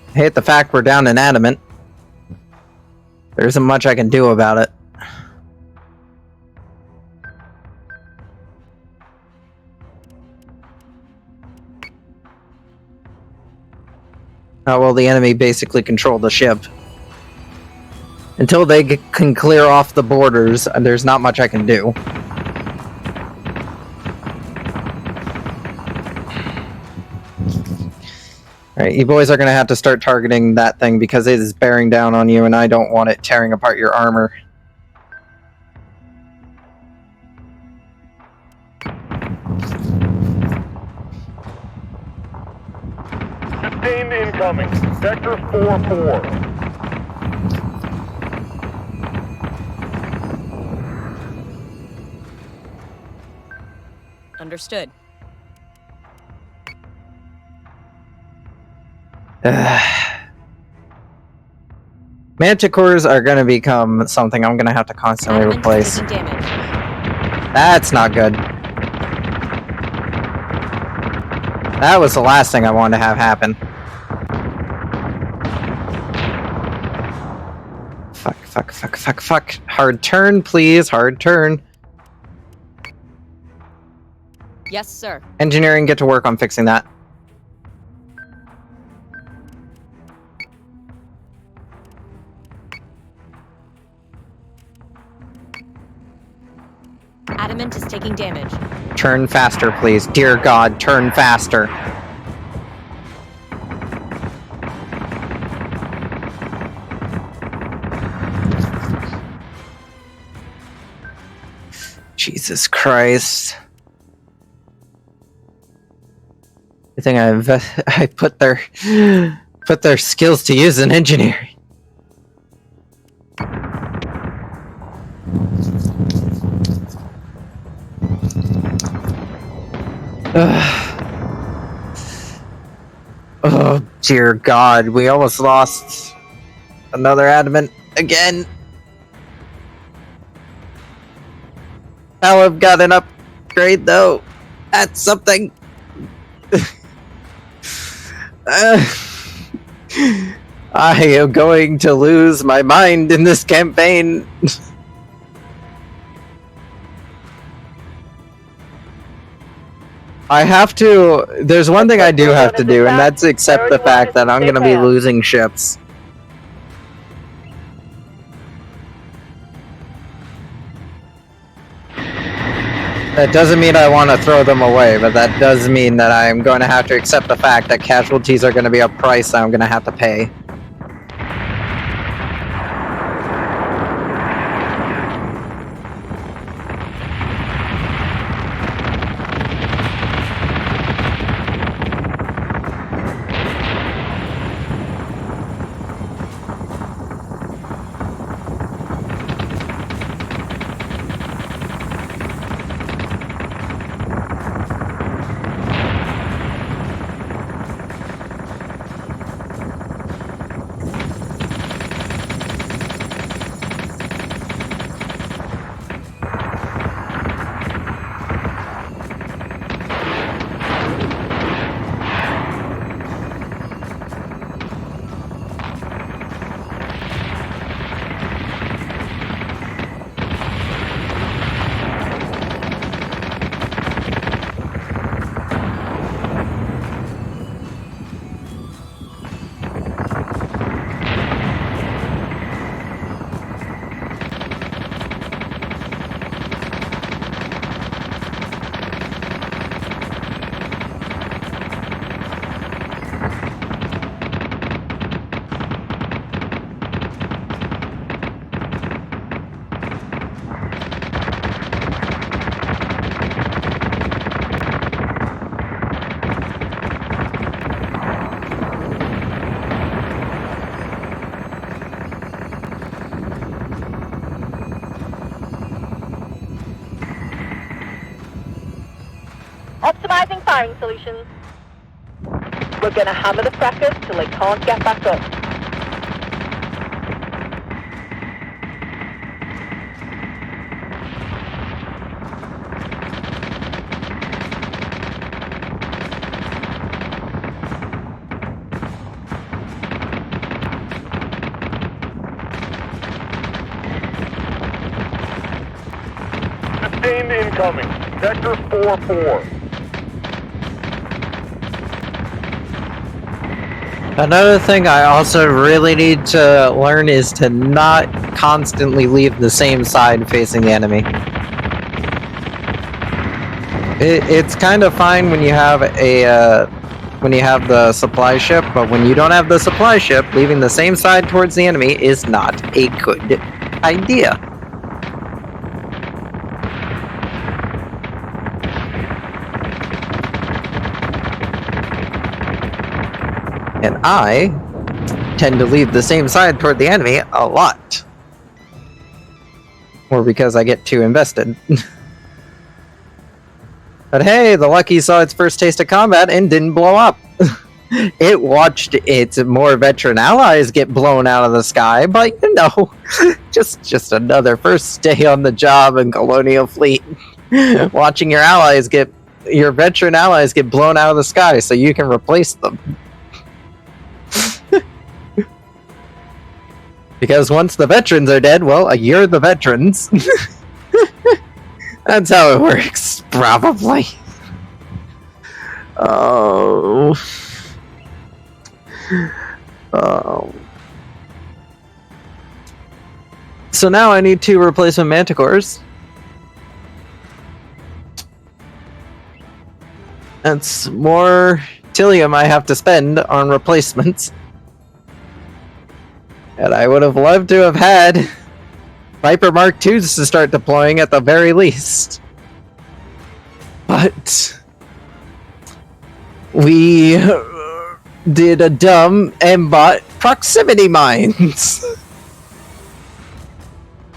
I hate the fact we're down in adamant. There isn't much I can do about it. Oh, well, the enemy basically controlled the ship. Until they can clear off the borders, there's not much I can do. Alright, you boys are going to have to start targeting that thing because it is bearing down on you and I don't want it tearing apart your armor. Sustained incoming. Sector 4-4. Understood. Manticores are going to become something I'm going to have to constantly Adamant replace. taking damage. That's not good. That was the last thing I wanted to have happen. Fuck. Hard turn, please. Hard turn. Yes, sir. Engineering, get to work on fixing that. Adamant is taking damage. Turn faster, please. Dear God, turn faster. Jesus Christ. I think I put their skills to use in engineering. Oh dear God, we almost lost another adamant again. Now I've got an upgrade though. That's something. I am going to lose my mind in this campaign. I have to. There's one thing I do have to do, and that's accept the fact that I'm going to be losing ships. That doesn't mean I want to throw them away, but that does mean that I'm going to have to accept the fact that casualties are going to be a price I'm going to have to pay. Optimizing firing solutions. We're gonna hammer the frackers till they can't get back up. Reinforcement incoming. Sector 4-4. Another thing I also really need to learn is to not constantly leave the same side facing the enemy. It's kind of fine when you have the supply ship, but when you don't have the supply ship, leaving the same side towards the enemy is not a good idea. And I tend to leave the same side toward the enemy a lot. Or because I get too invested. But hey, the Lucky saw its first taste of combat and didn't blow up. It watched its more veteran allies get blown out of the sky, but you know, just another first day on the job in Colonial Fleet. Watching your veteran allies get blown out of the sky so you can replace them. Because once the veterans are dead, well, you're the veterans. That's how it works, probably. Oh. So now I need 2 replacement manticores. That's more Tillium I have to spend on replacements. And I would have loved to have had Viper Mark IIs to start deploying at the very least. But we did a dumb and bought proximity mines.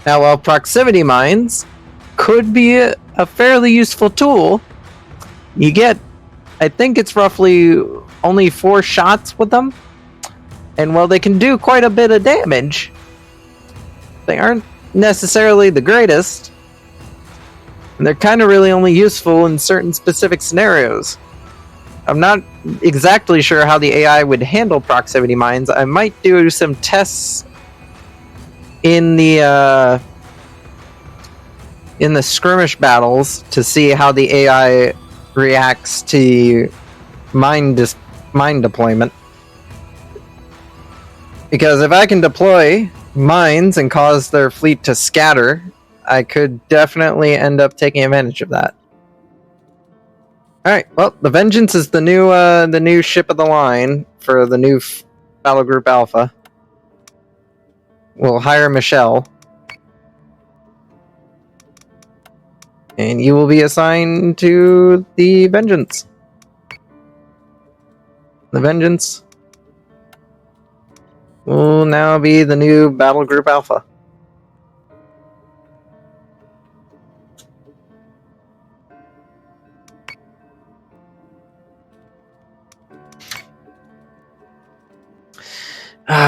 Now, while proximity mines could be a fairly useful tool, you get, I think it's roughly only 4 shots with them. And while they can do quite a bit of damage, they aren't necessarily the greatest. And they're kind of really only useful in certain specific scenarios. I'm not exactly sure how the AI would handle proximity mines. I might do some tests in the skirmish battles to see how the AI reacts to mine deployment. Because if I can deploy mines and cause their fleet to scatter, I could definitely end up taking advantage of that. Alright, well, the Vengeance is the new ship of the line for the new Battle Group Alpha. We'll hire Michelle. And you will be assigned to the Vengeance. The Vengeance will now be the new Battle Group Alpha.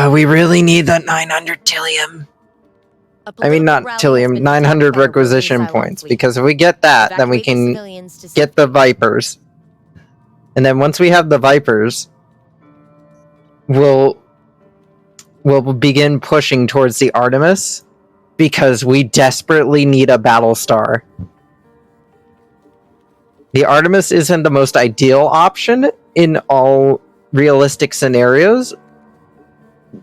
We really need that 900 Tillium. I mean, not Tillium, 900 requisition points. Because if we get that, then we can get the Vipers. And then once we have the Vipers, we'll begin pushing towards the Artemis. Because we desperately need a Battlestar. The Artemis isn't the most ideal option in all realistic scenarios.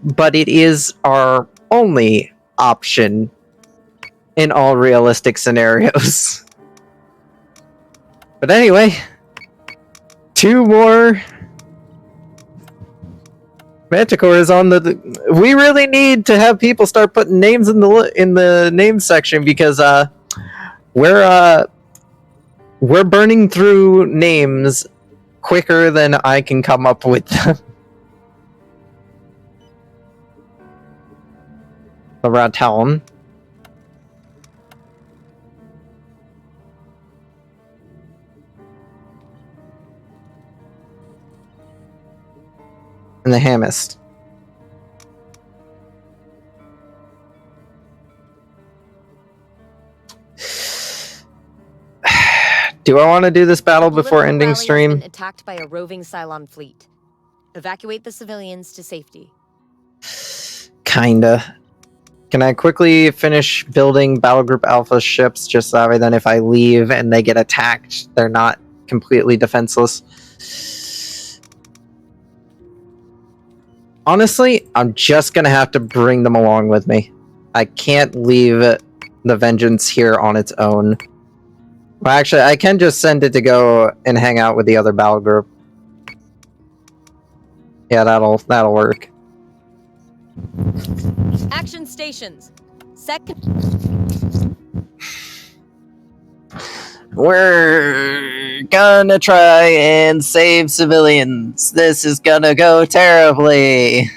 But it is our only option in all realistic scenarios. But anyway, 2 more Manticores on the. We really need to have people start putting names in the name section because we're burning through names quicker than I can come up with them. The Raton. And the Hamist. Do I want to do this battle before ending stream? Has been attacked by a roving Cylon fleet. Evacuate the civilians to safety. Kinda. Can I quickly finish building Battle Group Alpha ships just that way then if I leave and they get attacked, they're not completely defenseless? Honestly, I'm just gonna have to bring them along with me. I can't leave the Vengeance here on its own. Well, actually, I can just send it to go and hang out with the other battle group. Yeah, that'll work. Action stations. Second. We're gonna try and save civilians. This is gonna go terribly.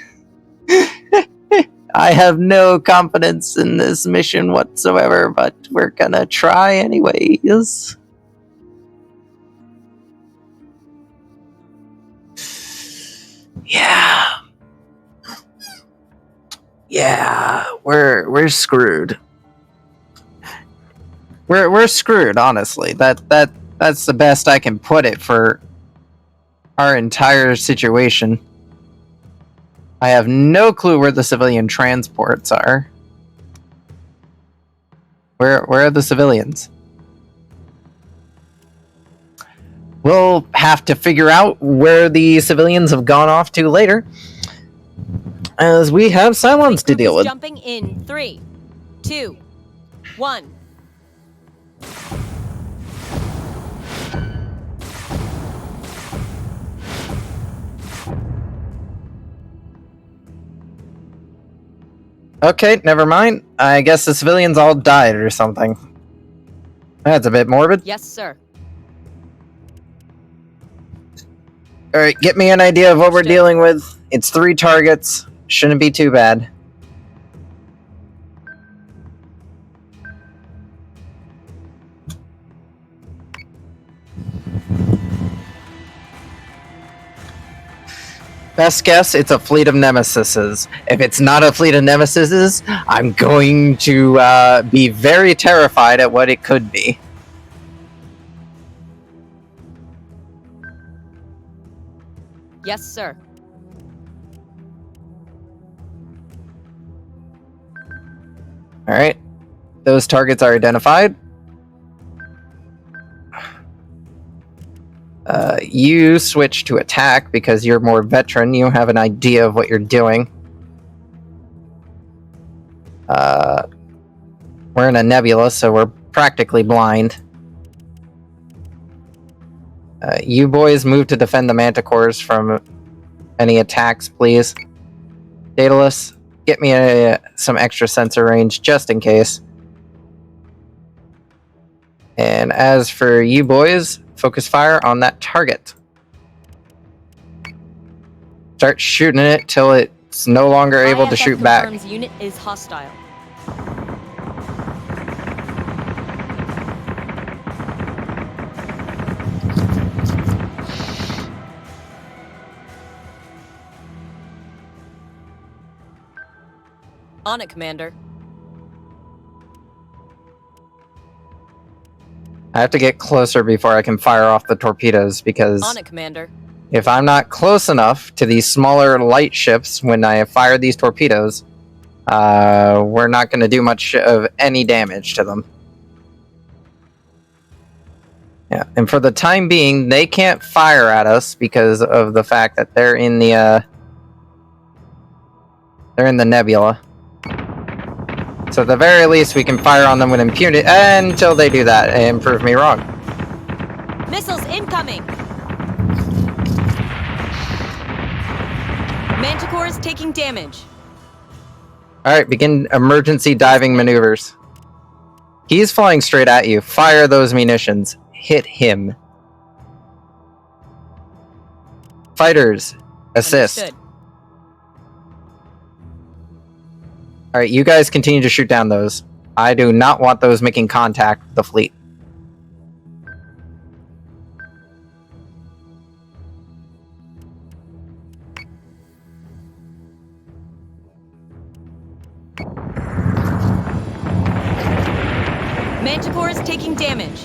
I have no confidence in this mission whatsoever, but we're gonna try anyways. Yeah, we're screwed. We're screwed, honestly. That's the best I can put it for our entire situation. I have no clue where the civilian transports are. Where are the civilians? We'll have to figure out where the civilians have gone off to later, as we have Cylons to deal with. Jumping in 3, 2, 1. Okay, never mind. I guess the civilians all died or something. That's a bit morbid. Yes, sir. Alright, get me an idea of what we're dealing with. It's 3 targets. Shouldn't be too bad. Best guess, it's a fleet of Nemesises. If it's not a fleet of Nemesises, I'm going to be very terrified at what it could be. Yes, sir. Alright. Those targets are identified. You switch to attack because you're more veteran. You have an idea of what you're doing. We're in a nebula, so we're practically blind. You boys move to defend the Manticores from any attacks, please. Daedalus, get me some extra sensor range just in case. And as for you boys, focus fire on that target. Start shooting it till it's no longer able to shoot back. IFF confirms unit is hostile. On it, Commander. I have to get closer before I can fire off the torpedoes, because On it, Commander. if I'm not close enough to these smaller light ships when I fire these torpedoes, we're not going to do much of any damage to them. Yeah, and for the time being, they can't fire at us because of the fact that they're in the nebula. So at the very least, we can fire on them with impunity until they do that and prove me wrong. Missiles incoming! Manticore is taking damage. Alright, begin emergency diving maneuvers. He's flying straight at you. Fire those munitions. Hit him. Fighters, assist. Understood. Alright, you guys continue to shoot down those. I do not want those making contact with the fleet. Manticore is taking damage.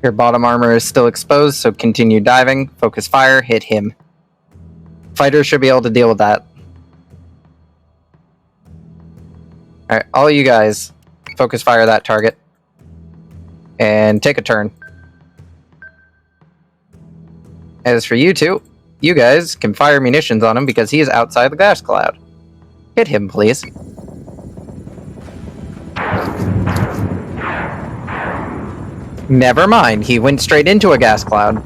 Your bottom armor is still exposed, so continue diving. Focus fire, hit him. Fighter should be able to deal with that. Alright, all you guys, focus fire that target. And take a turn. As for you two, you guys can fire munitions on him because he is outside the gas cloud. Hit him, please. Never mind, he went straight into a gas cloud.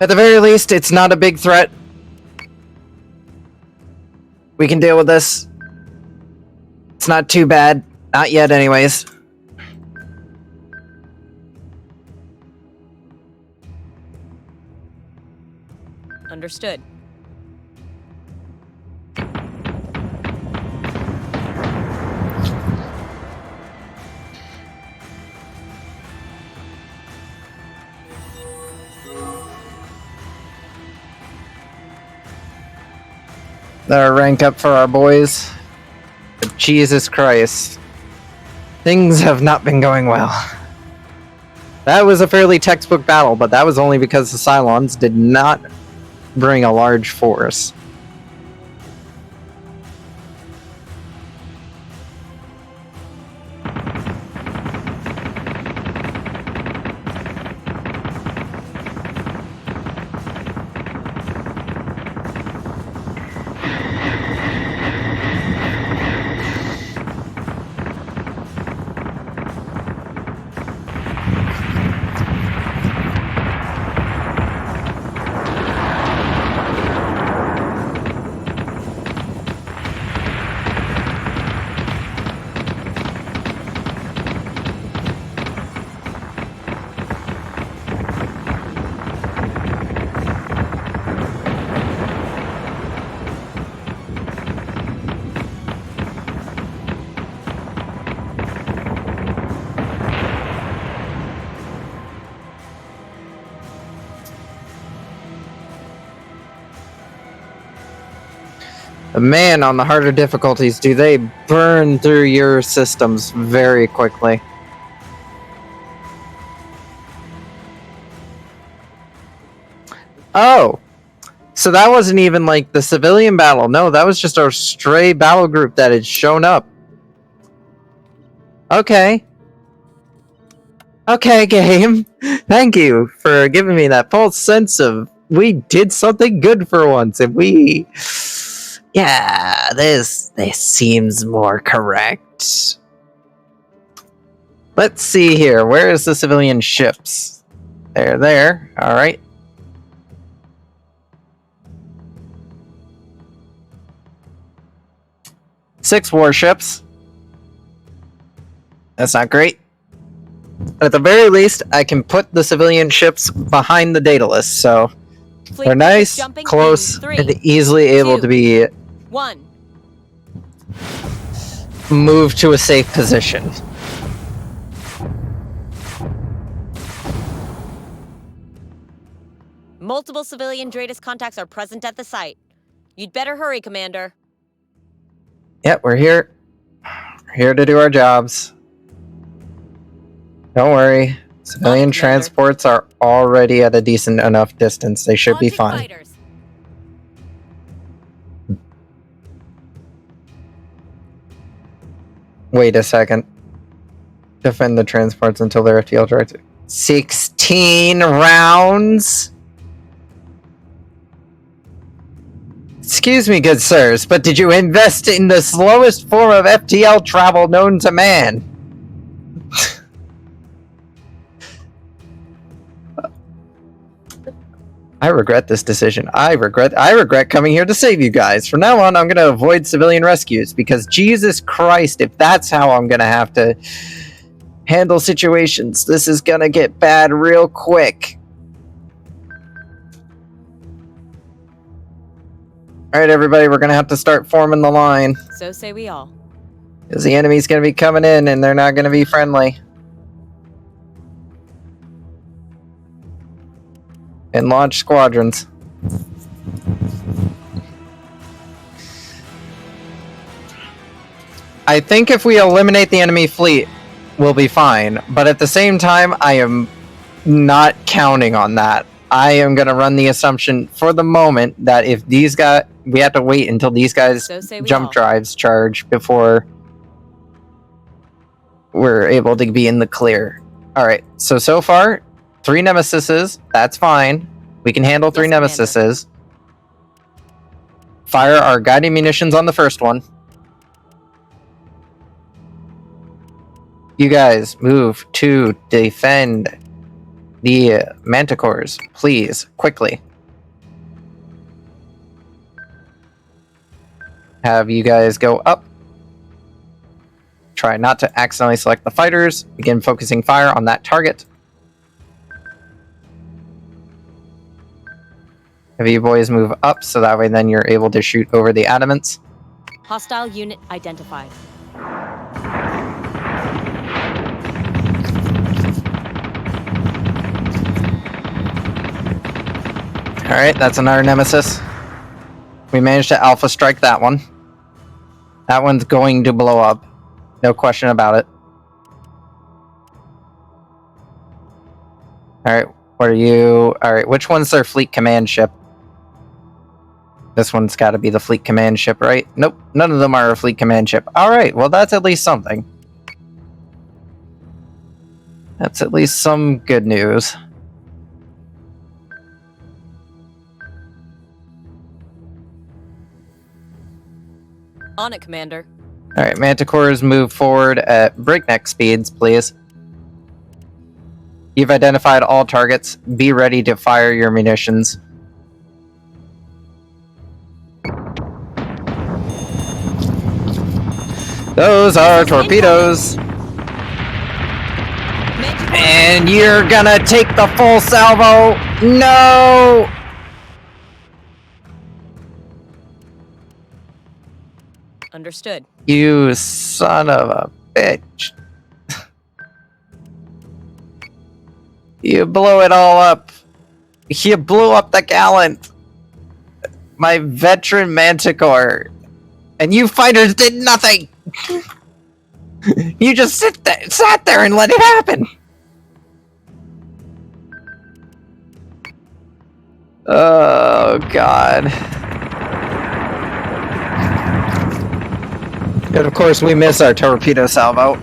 At the very least, it's not a big threat. We can deal with this. It's not too bad. Not yet, anyways. Understood. Rank up for our boys. But Jesus Christ. Things have not been going well. That was a fairly textbook battle, but that was only because the Cylons did not bring a large force. Man, on the harder difficulties, do they burn through your systems very quickly. Oh, so that wasn't even like the civilian battle. No, that was just our stray battle group that had shown up. Okay. Okay, game. Thank you for giving me that false sense of we did something good for once, and we... Yeah, this seems more correct. Let's see here. Where is the civilian ships? They're there. All right. Six warships. That's not great. At the very least, I can put the civilian ships behind the data list, so Fleet they're nice, jumping close, in 3, and easily able 2, to be 1. moved to a safe position. Multiple civilian Dratus contacts are present at the site. You'd better hurry, Commander. Yep, we're here. We're here to do our jobs. Don't worry. Civilian transports are already at a decent enough distance. They should be fine. Fighters. Wait a second. Defend the transports until they're FTL directed. 16 rounds? Excuse me, good sirs, but did you invest in the slowest form of FTL travel known to man? I regret this decision. I regret coming here to save you guys. From now on, I'm going to avoid civilian rescues, because Jesus Christ, if that's how I'm going to have to handle situations, this is going to get bad real quick. Alright, everybody, we're going to have to start forming the line. So say we all. Because the enemy's going to be coming in, and they're not going to be friendly. And launch squadrons. I think if we eliminate the enemy fleet, we'll be fine. But at the same time, I am not counting on that. I am going to run the assumption for the moment that if these guys, we have to wait until these guys So say we jump all. drives charge before we're able to be in the clear. All right. So far, 3 Nemesises. That's fine. We can handle 3 Yes, Commander. Nemesises. Fire our guiding munitions on the first one. You guys move to defend the manticores, please, quickly. Have you guys go up. Try not to accidentally select the fighters. Begin focusing fire on that target. Have you boys move up so that way then you're able to shoot over the adamants. Hostile unit identified. Alright, that's another nemesis. We managed to alpha strike that one. That one's going to blow up. No question about it. Alright, what are you... Alright, which one's their fleet command ship? This one's got to be the fleet command ship, right? Nope, none of them are a fleet command ship. Alright, well that's at least something. That's at least some good news. On it, Commander. Alright, Manticores move forward at breakneck speeds, please. You've identified all targets. Be ready to fire your munitions. Those are torpedoes. And you're gonna take the full salvo. No! Understood. You son of a bitch. You blew it all up. You blew up the Gallant. My veteran Manticore. And you fighters did nothing. You just sat there and let it happen. Oh, God. And of course, we miss our torpedo salvo.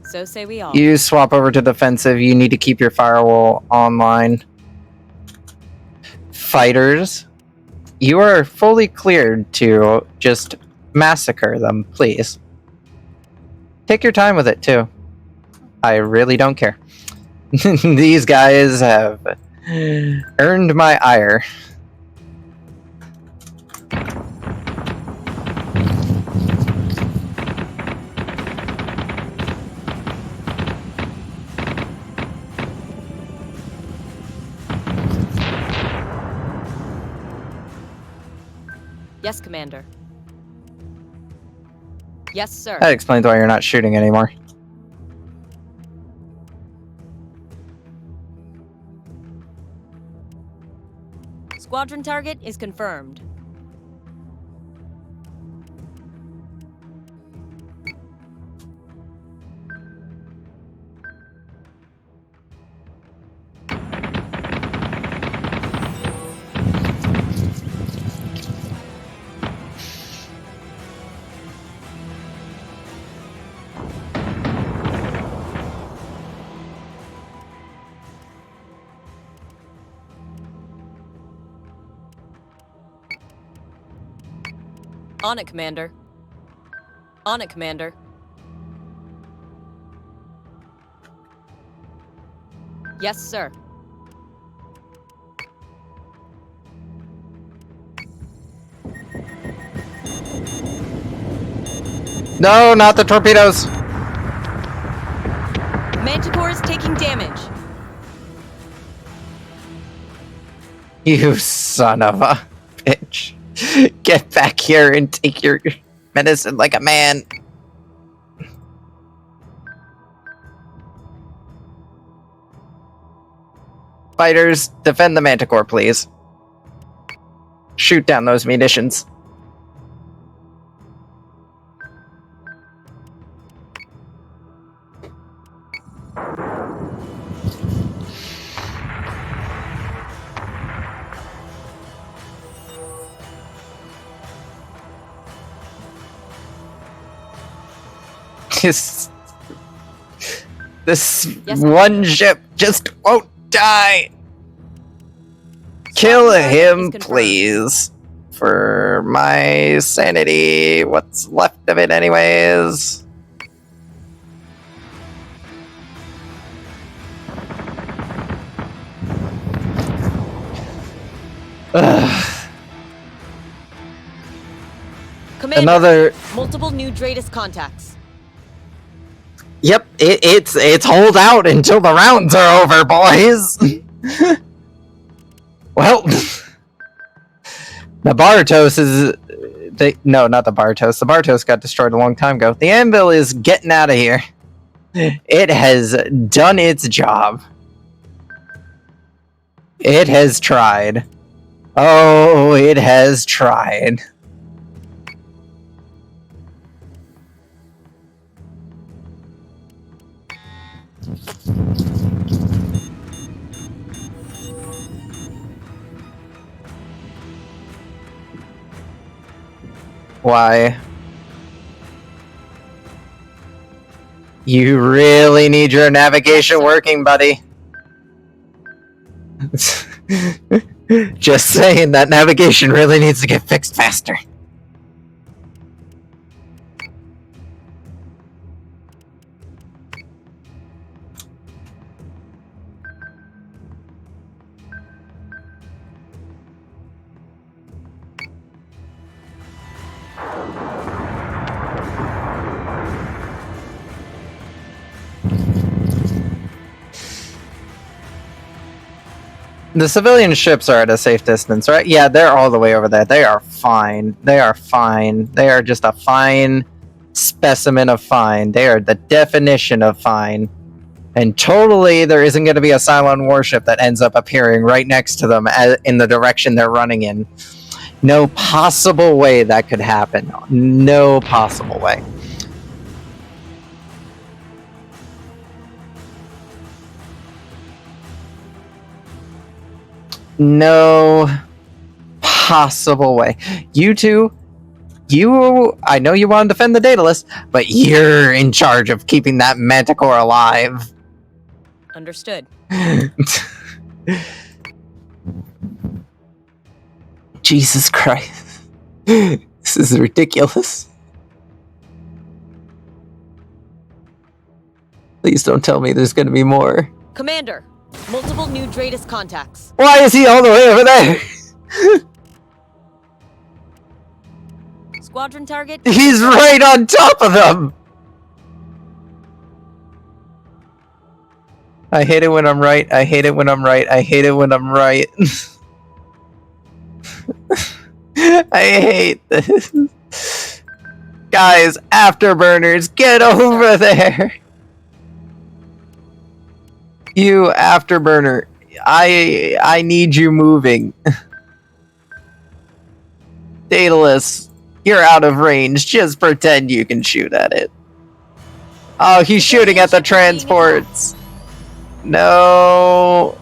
So say we all. You swap over to defensive. You need to keep your firewall online. Fighters, you are fully cleared to just massacre them, please. Take your time with it, too. I really don't care. These guys have earned my ire. Yes, Commander. Yes, sir. That explains why you're not shooting anymore. Squadron target is confirmed. On it, Commander. On it, Commander. Yes, sir. No, not the torpedoes! Manticore is taking damage. You son of a bitch. Get back here and take your medicine like a man. Fighters, defend the Manticore, please. Shoot down those munitions. This Yes, one ship just won't die. Kill Target is him, confirmed. please. For my sanity, what's left of it anyways. Ugh. Commander, Another. multiple new Dratus contacts. Yep, it's hold out until the rounds are over, boys. Well, the Bartos is. No, not the Bartos. The Bartos got destroyed a long time ago. The Anvil is getting out of here. It has done its job. It has tried. Oh, it has tried. Why? You really need your navigation working, buddy. Just saying, that navigation really needs to get fixed faster. The civilian ships are at a safe distance, right? Yeah, they're all the way over there. They are fine. They are fine. They are just a fine specimen of fine. They are the definition of fine. And totally, there isn't going to be a Cylon warship that ends up appearing right next to them in the direction they're running in. No possible way that could happen. No possible way. No possible way. You two, I know you want to defend the Daedalus, but you're in charge of keeping that Manticore alive. Understood. Jesus Christ. This is ridiculous. Please don't tell me there's going to be more. Commander, multiple new Dratus contacts. Why is he all the way over there? Squadron target. He's right on top of them. I hate it when I'm right. I hate it when I'm right. I hate it when I'm right. I hate this. Guys, afterburners, get over there. You afterburner, I need you moving. Daedalus, you're out of range. Just pretend you can shoot at it. Oh, he's shooting at the transports. No.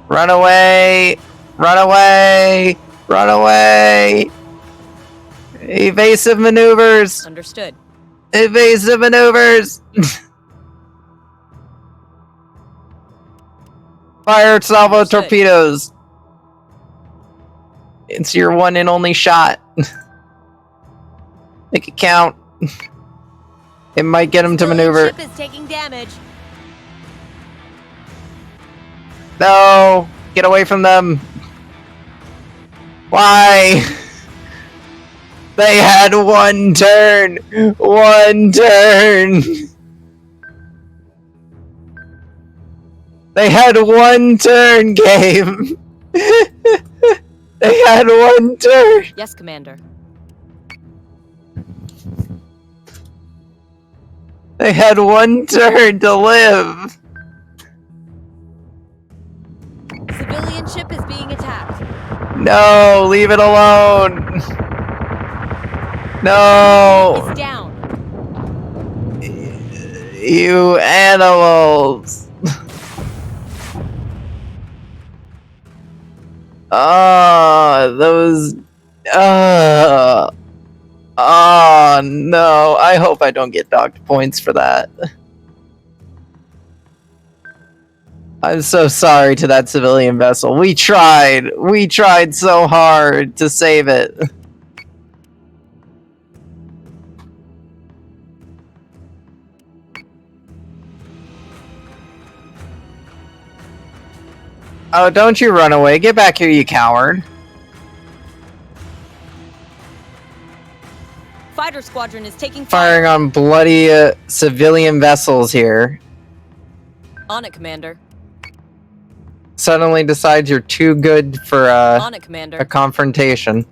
Run away. Run away. Run away. Evasive maneuvers. Understood. Evasive maneuvers. Fire salvo Understood. torpedoes. It's your one and only shot. Make it count. It might get him to maneuver. Ship is taking damage. No! Get away from them! Why? They had one turn! One turn! They had one turn, game! They had one turn! Yes, Commander. They had one turn to live! civilian ship is being attacked. No, leave it alone. No, It's down. you animals. Oh, those. Oh no, I hope I don't get docked points for that. I'm so sorry to that civilian vessel. We tried so hard to save it. Oh, don't you run away. Get back here, you coward. Fighter squadron is taking Firing on bloody civilian vessels here. On it, Commander. Suddenly decides you're too good for On it, Commander. a confrontation.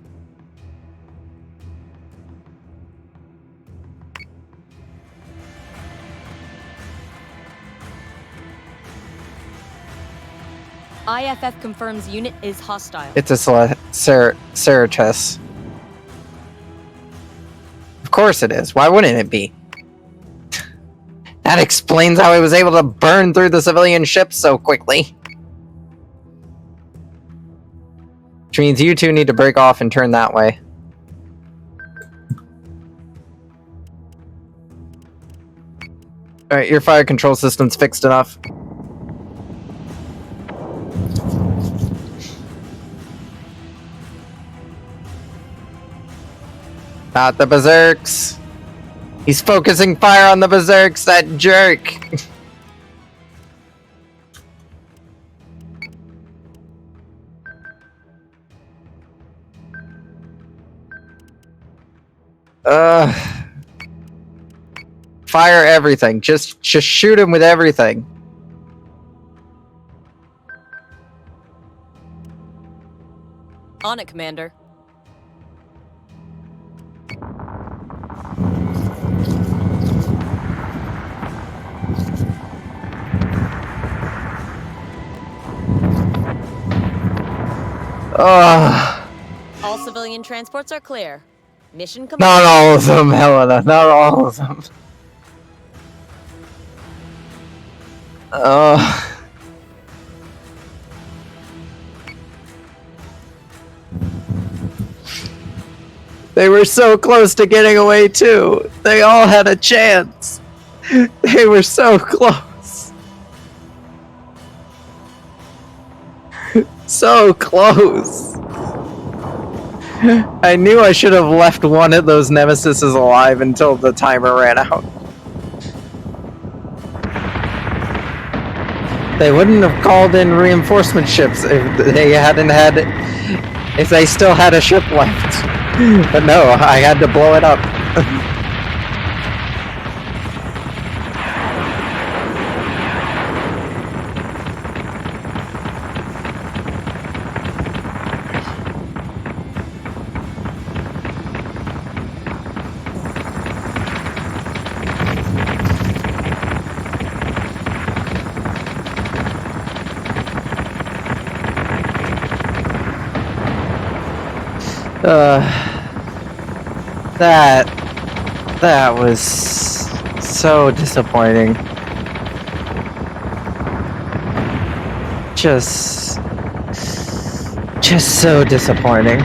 IFF confirms unit is hostile. It's a Cerritus. Of course it is. Why wouldn't it be? That explains how I was able to burn through the civilian ship so quickly. Which means you two need to break off and turn that way. Alright, your fire control system's fixed enough. Not the berserks. He's focusing fire on the berserks, that jerk. Fire everything. Just shoot him with everything. On it, Commander. All civilian transports are clear. Mission complete. Not all of them, Helena. Not all of them. They were so close to getting away too. They all had a chance. They were so close. So close. I knew I should have left one of those Nemesises alive until the timer ran out. They wouldn't have called in reinforcement ships if they still had a ship left. But no, I had to blow it up. That was so disappointing. Just so disappointing.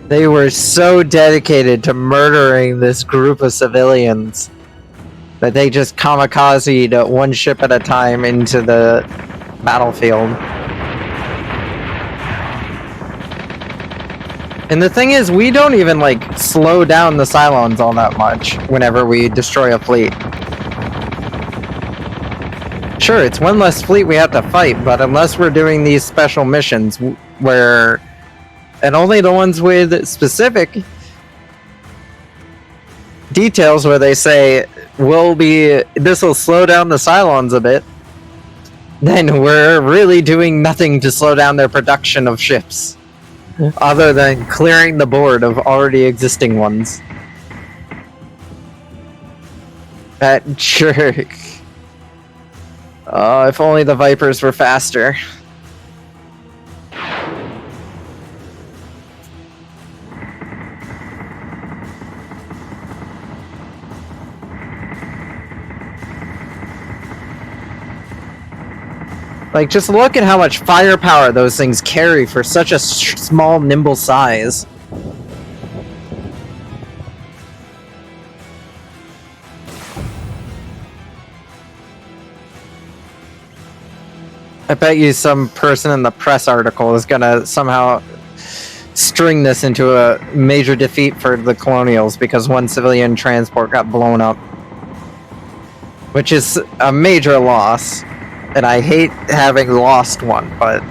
They were so dedicated to murdering this group of civilians that they just kamikazed one ship at a time into the battlefield. And the thing is, we don't even, like, slow down the Cylons all that much whenever we destroy a fleet. Sure, it's one less fleet we have to fight, but unless we're doing these special missions where... And only the ones with specific details where they say, this will slow down the Cylons a bit, then we're really doing nothing to slow down their production of ships. Other than clearing the board of already existing ones. That jerk. Oh, if only the Vipers were faster. Like, just look at how much firepower those things carry for such a small, nimble size. I bet you some person in the press article is gonna somehow string this into a major defeat for the Colonials because one civilian transport got blown up. Which is a major loss. And I hate having lost one, but...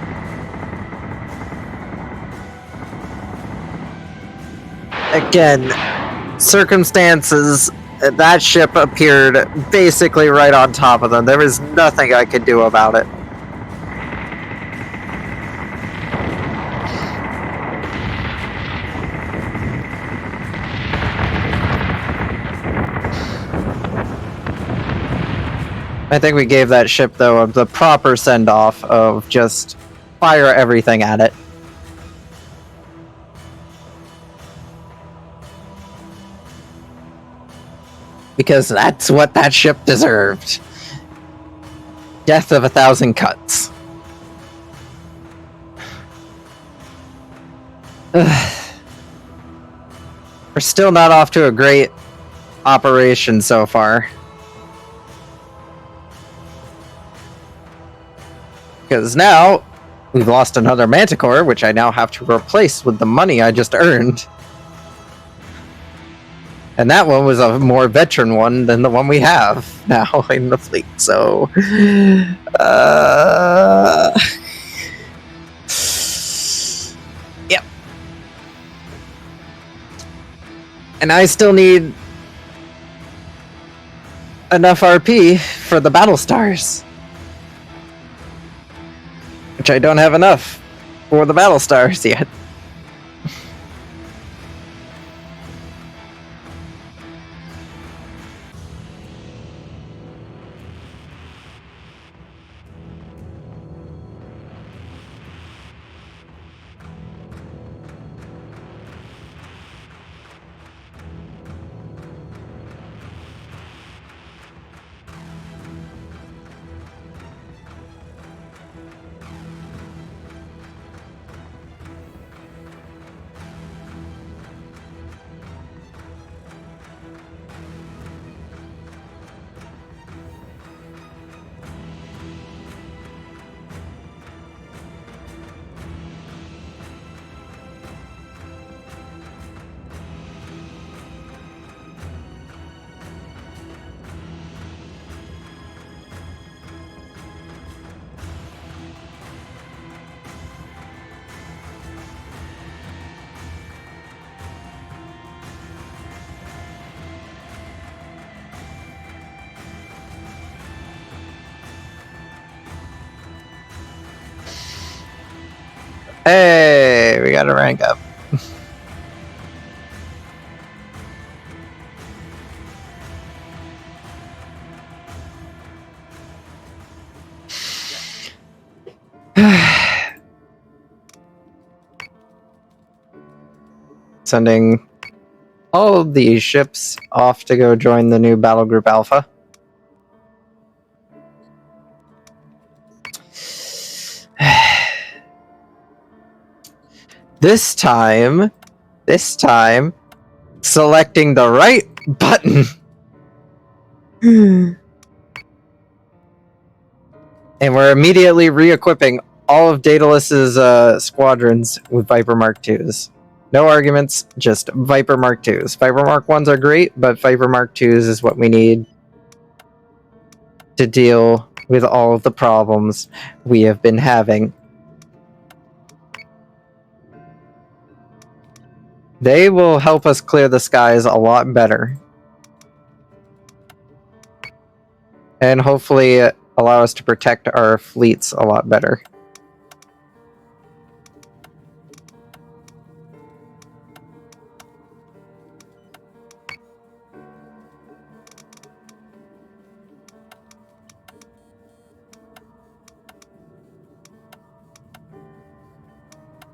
Again, circumstances, that ship appeared basically right on top of them. There was nothing I could do about it. I think we gave that ship, though, the proper send-off of just fire everything at it. Because that's what that ship deserved. Death of 1,000 cuts. We're still not off to a great operation so far. Because now, we've lost another Manticore, which I now have to replace with the money I just earned. And that one was a more veteran one than the one we have now in the fleet, so... Yep. And I still need enough RP for the Battlestars. Which I don't have enough for the Battlestars yet. Hey, we got a rank up. Sending all of these ships off to go join the new Battle Group Alpha. This time, selecting the right button. And we're immediately re-equipping all of Daedalus's squadrons with Viper Mark IIs. No arguments, just Viper Mark IIs. Viper Mark 1s are great, but Viper Mark IIs is what we need to deal with all of the problems we have been having. They will help us clear the skies a lot better. And hopefully allow us to protect our fleets a lot better.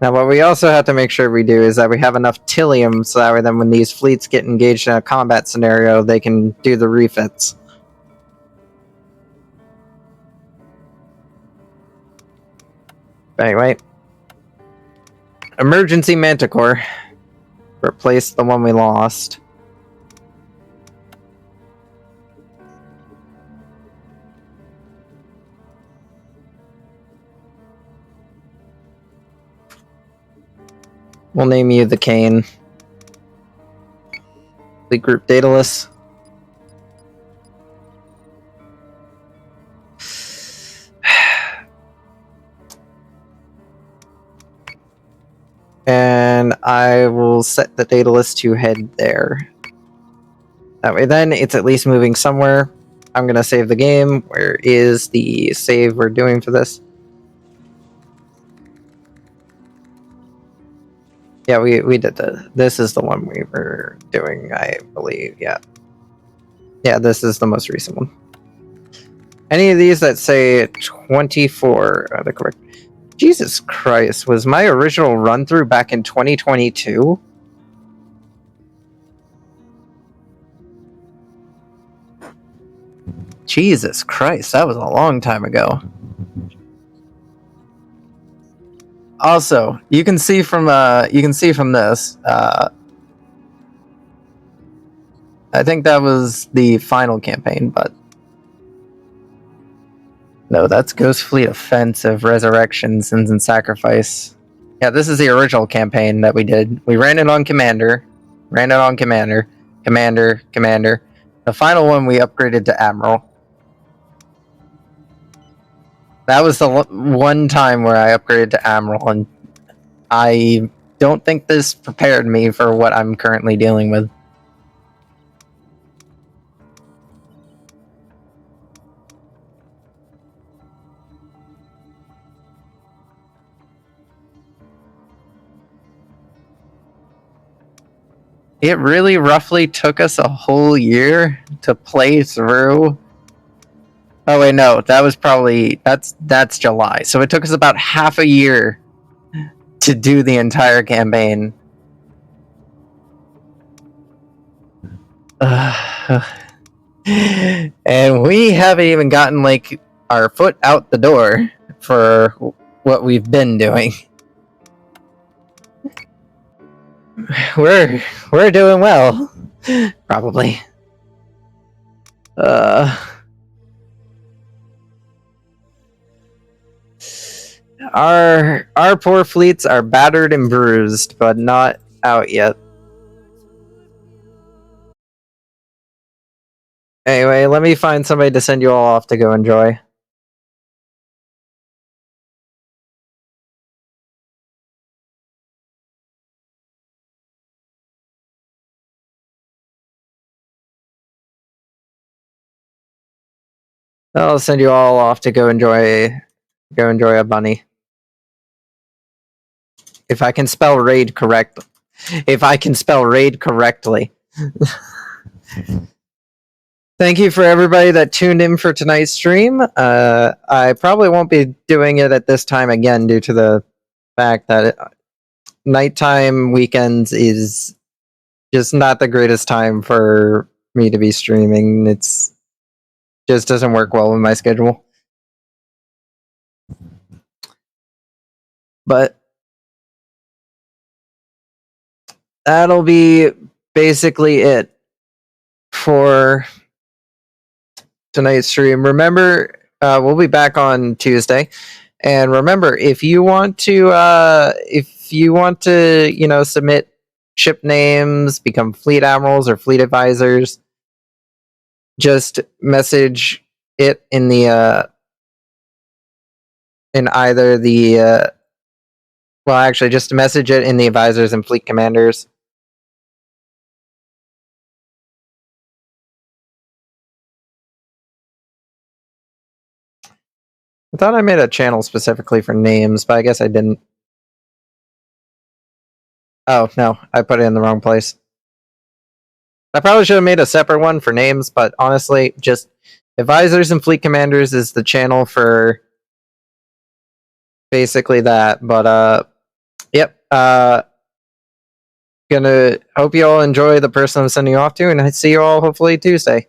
Now, what we also have to make sure we do is that we have enough Tillium so that way then when these fleets get engaged in a combat scenario, they can do the refits. Anyway. Emergency Manticore. Replace the one we lost. We'll name you the Kane. The group Daedalus. And I will set the Daedalus to head there. That way then, it's at least moving somewhere. I'm going to save the game. Where is the save we're doing for this? Yeah, we did this is the one we were doing, I believe, yeah. Yeah, this is the most recent one. Any of these that say 24 are the correct... Jesus Christ, was my original run-through back in 2022? Jesus Christ, that was a long time ago. Also, you can see from this. I think that was the final campaign, but no, that's Ghost Fleet Offensive, Resurrection, Sins and Sacrifice. Yeah, this is the original campaign that we did. We ran it on Commander, Commander. The final one we upgraded to Admiral. That was the one time where I upgraded to Admiral, and I don't think this prepared me for what I'm currently dealing with. It really roughly took us a whole year to play through. Oh wait, no, that was probably that's July. So it took us about half a year to do the entire campaign. And we haven't even gotten like our foot out the door for what we've been doing. We're doing well, probably. Our poor fleets are battered and bruised, but not out yet. Anyway, let me find somebody to send you all off to go enjoy. I'll send you all off to go enjoy a bunny. If I can spell raid correctly. Thank you for everybody that tuned in for tonight's stream. I probably won't be doing it at this time again due to the fact that nighttime weekends is just not the greatest time for me to be streaming. It's just doesn't work well with my schedule. But that'll be basically it for tonight's stream. Remember, we'll be back on Tuesday. And remember, if you want to, submit ship names, become fleet admirals or fleet advisors, just message it in the in either the well, actually, just message it in the advisors and fleet commanders. I thought I made a channel specifically for names, but I guess I didn't. Oh, no, I put it in the wrong place. I probably should have made a separate one for names, but honestly, just advisors and fleet commanders is the channel for basically that. But, yep. Gonna hope you all enjoy the person I'm sending you off to, and I see you all hopefully Tuesday.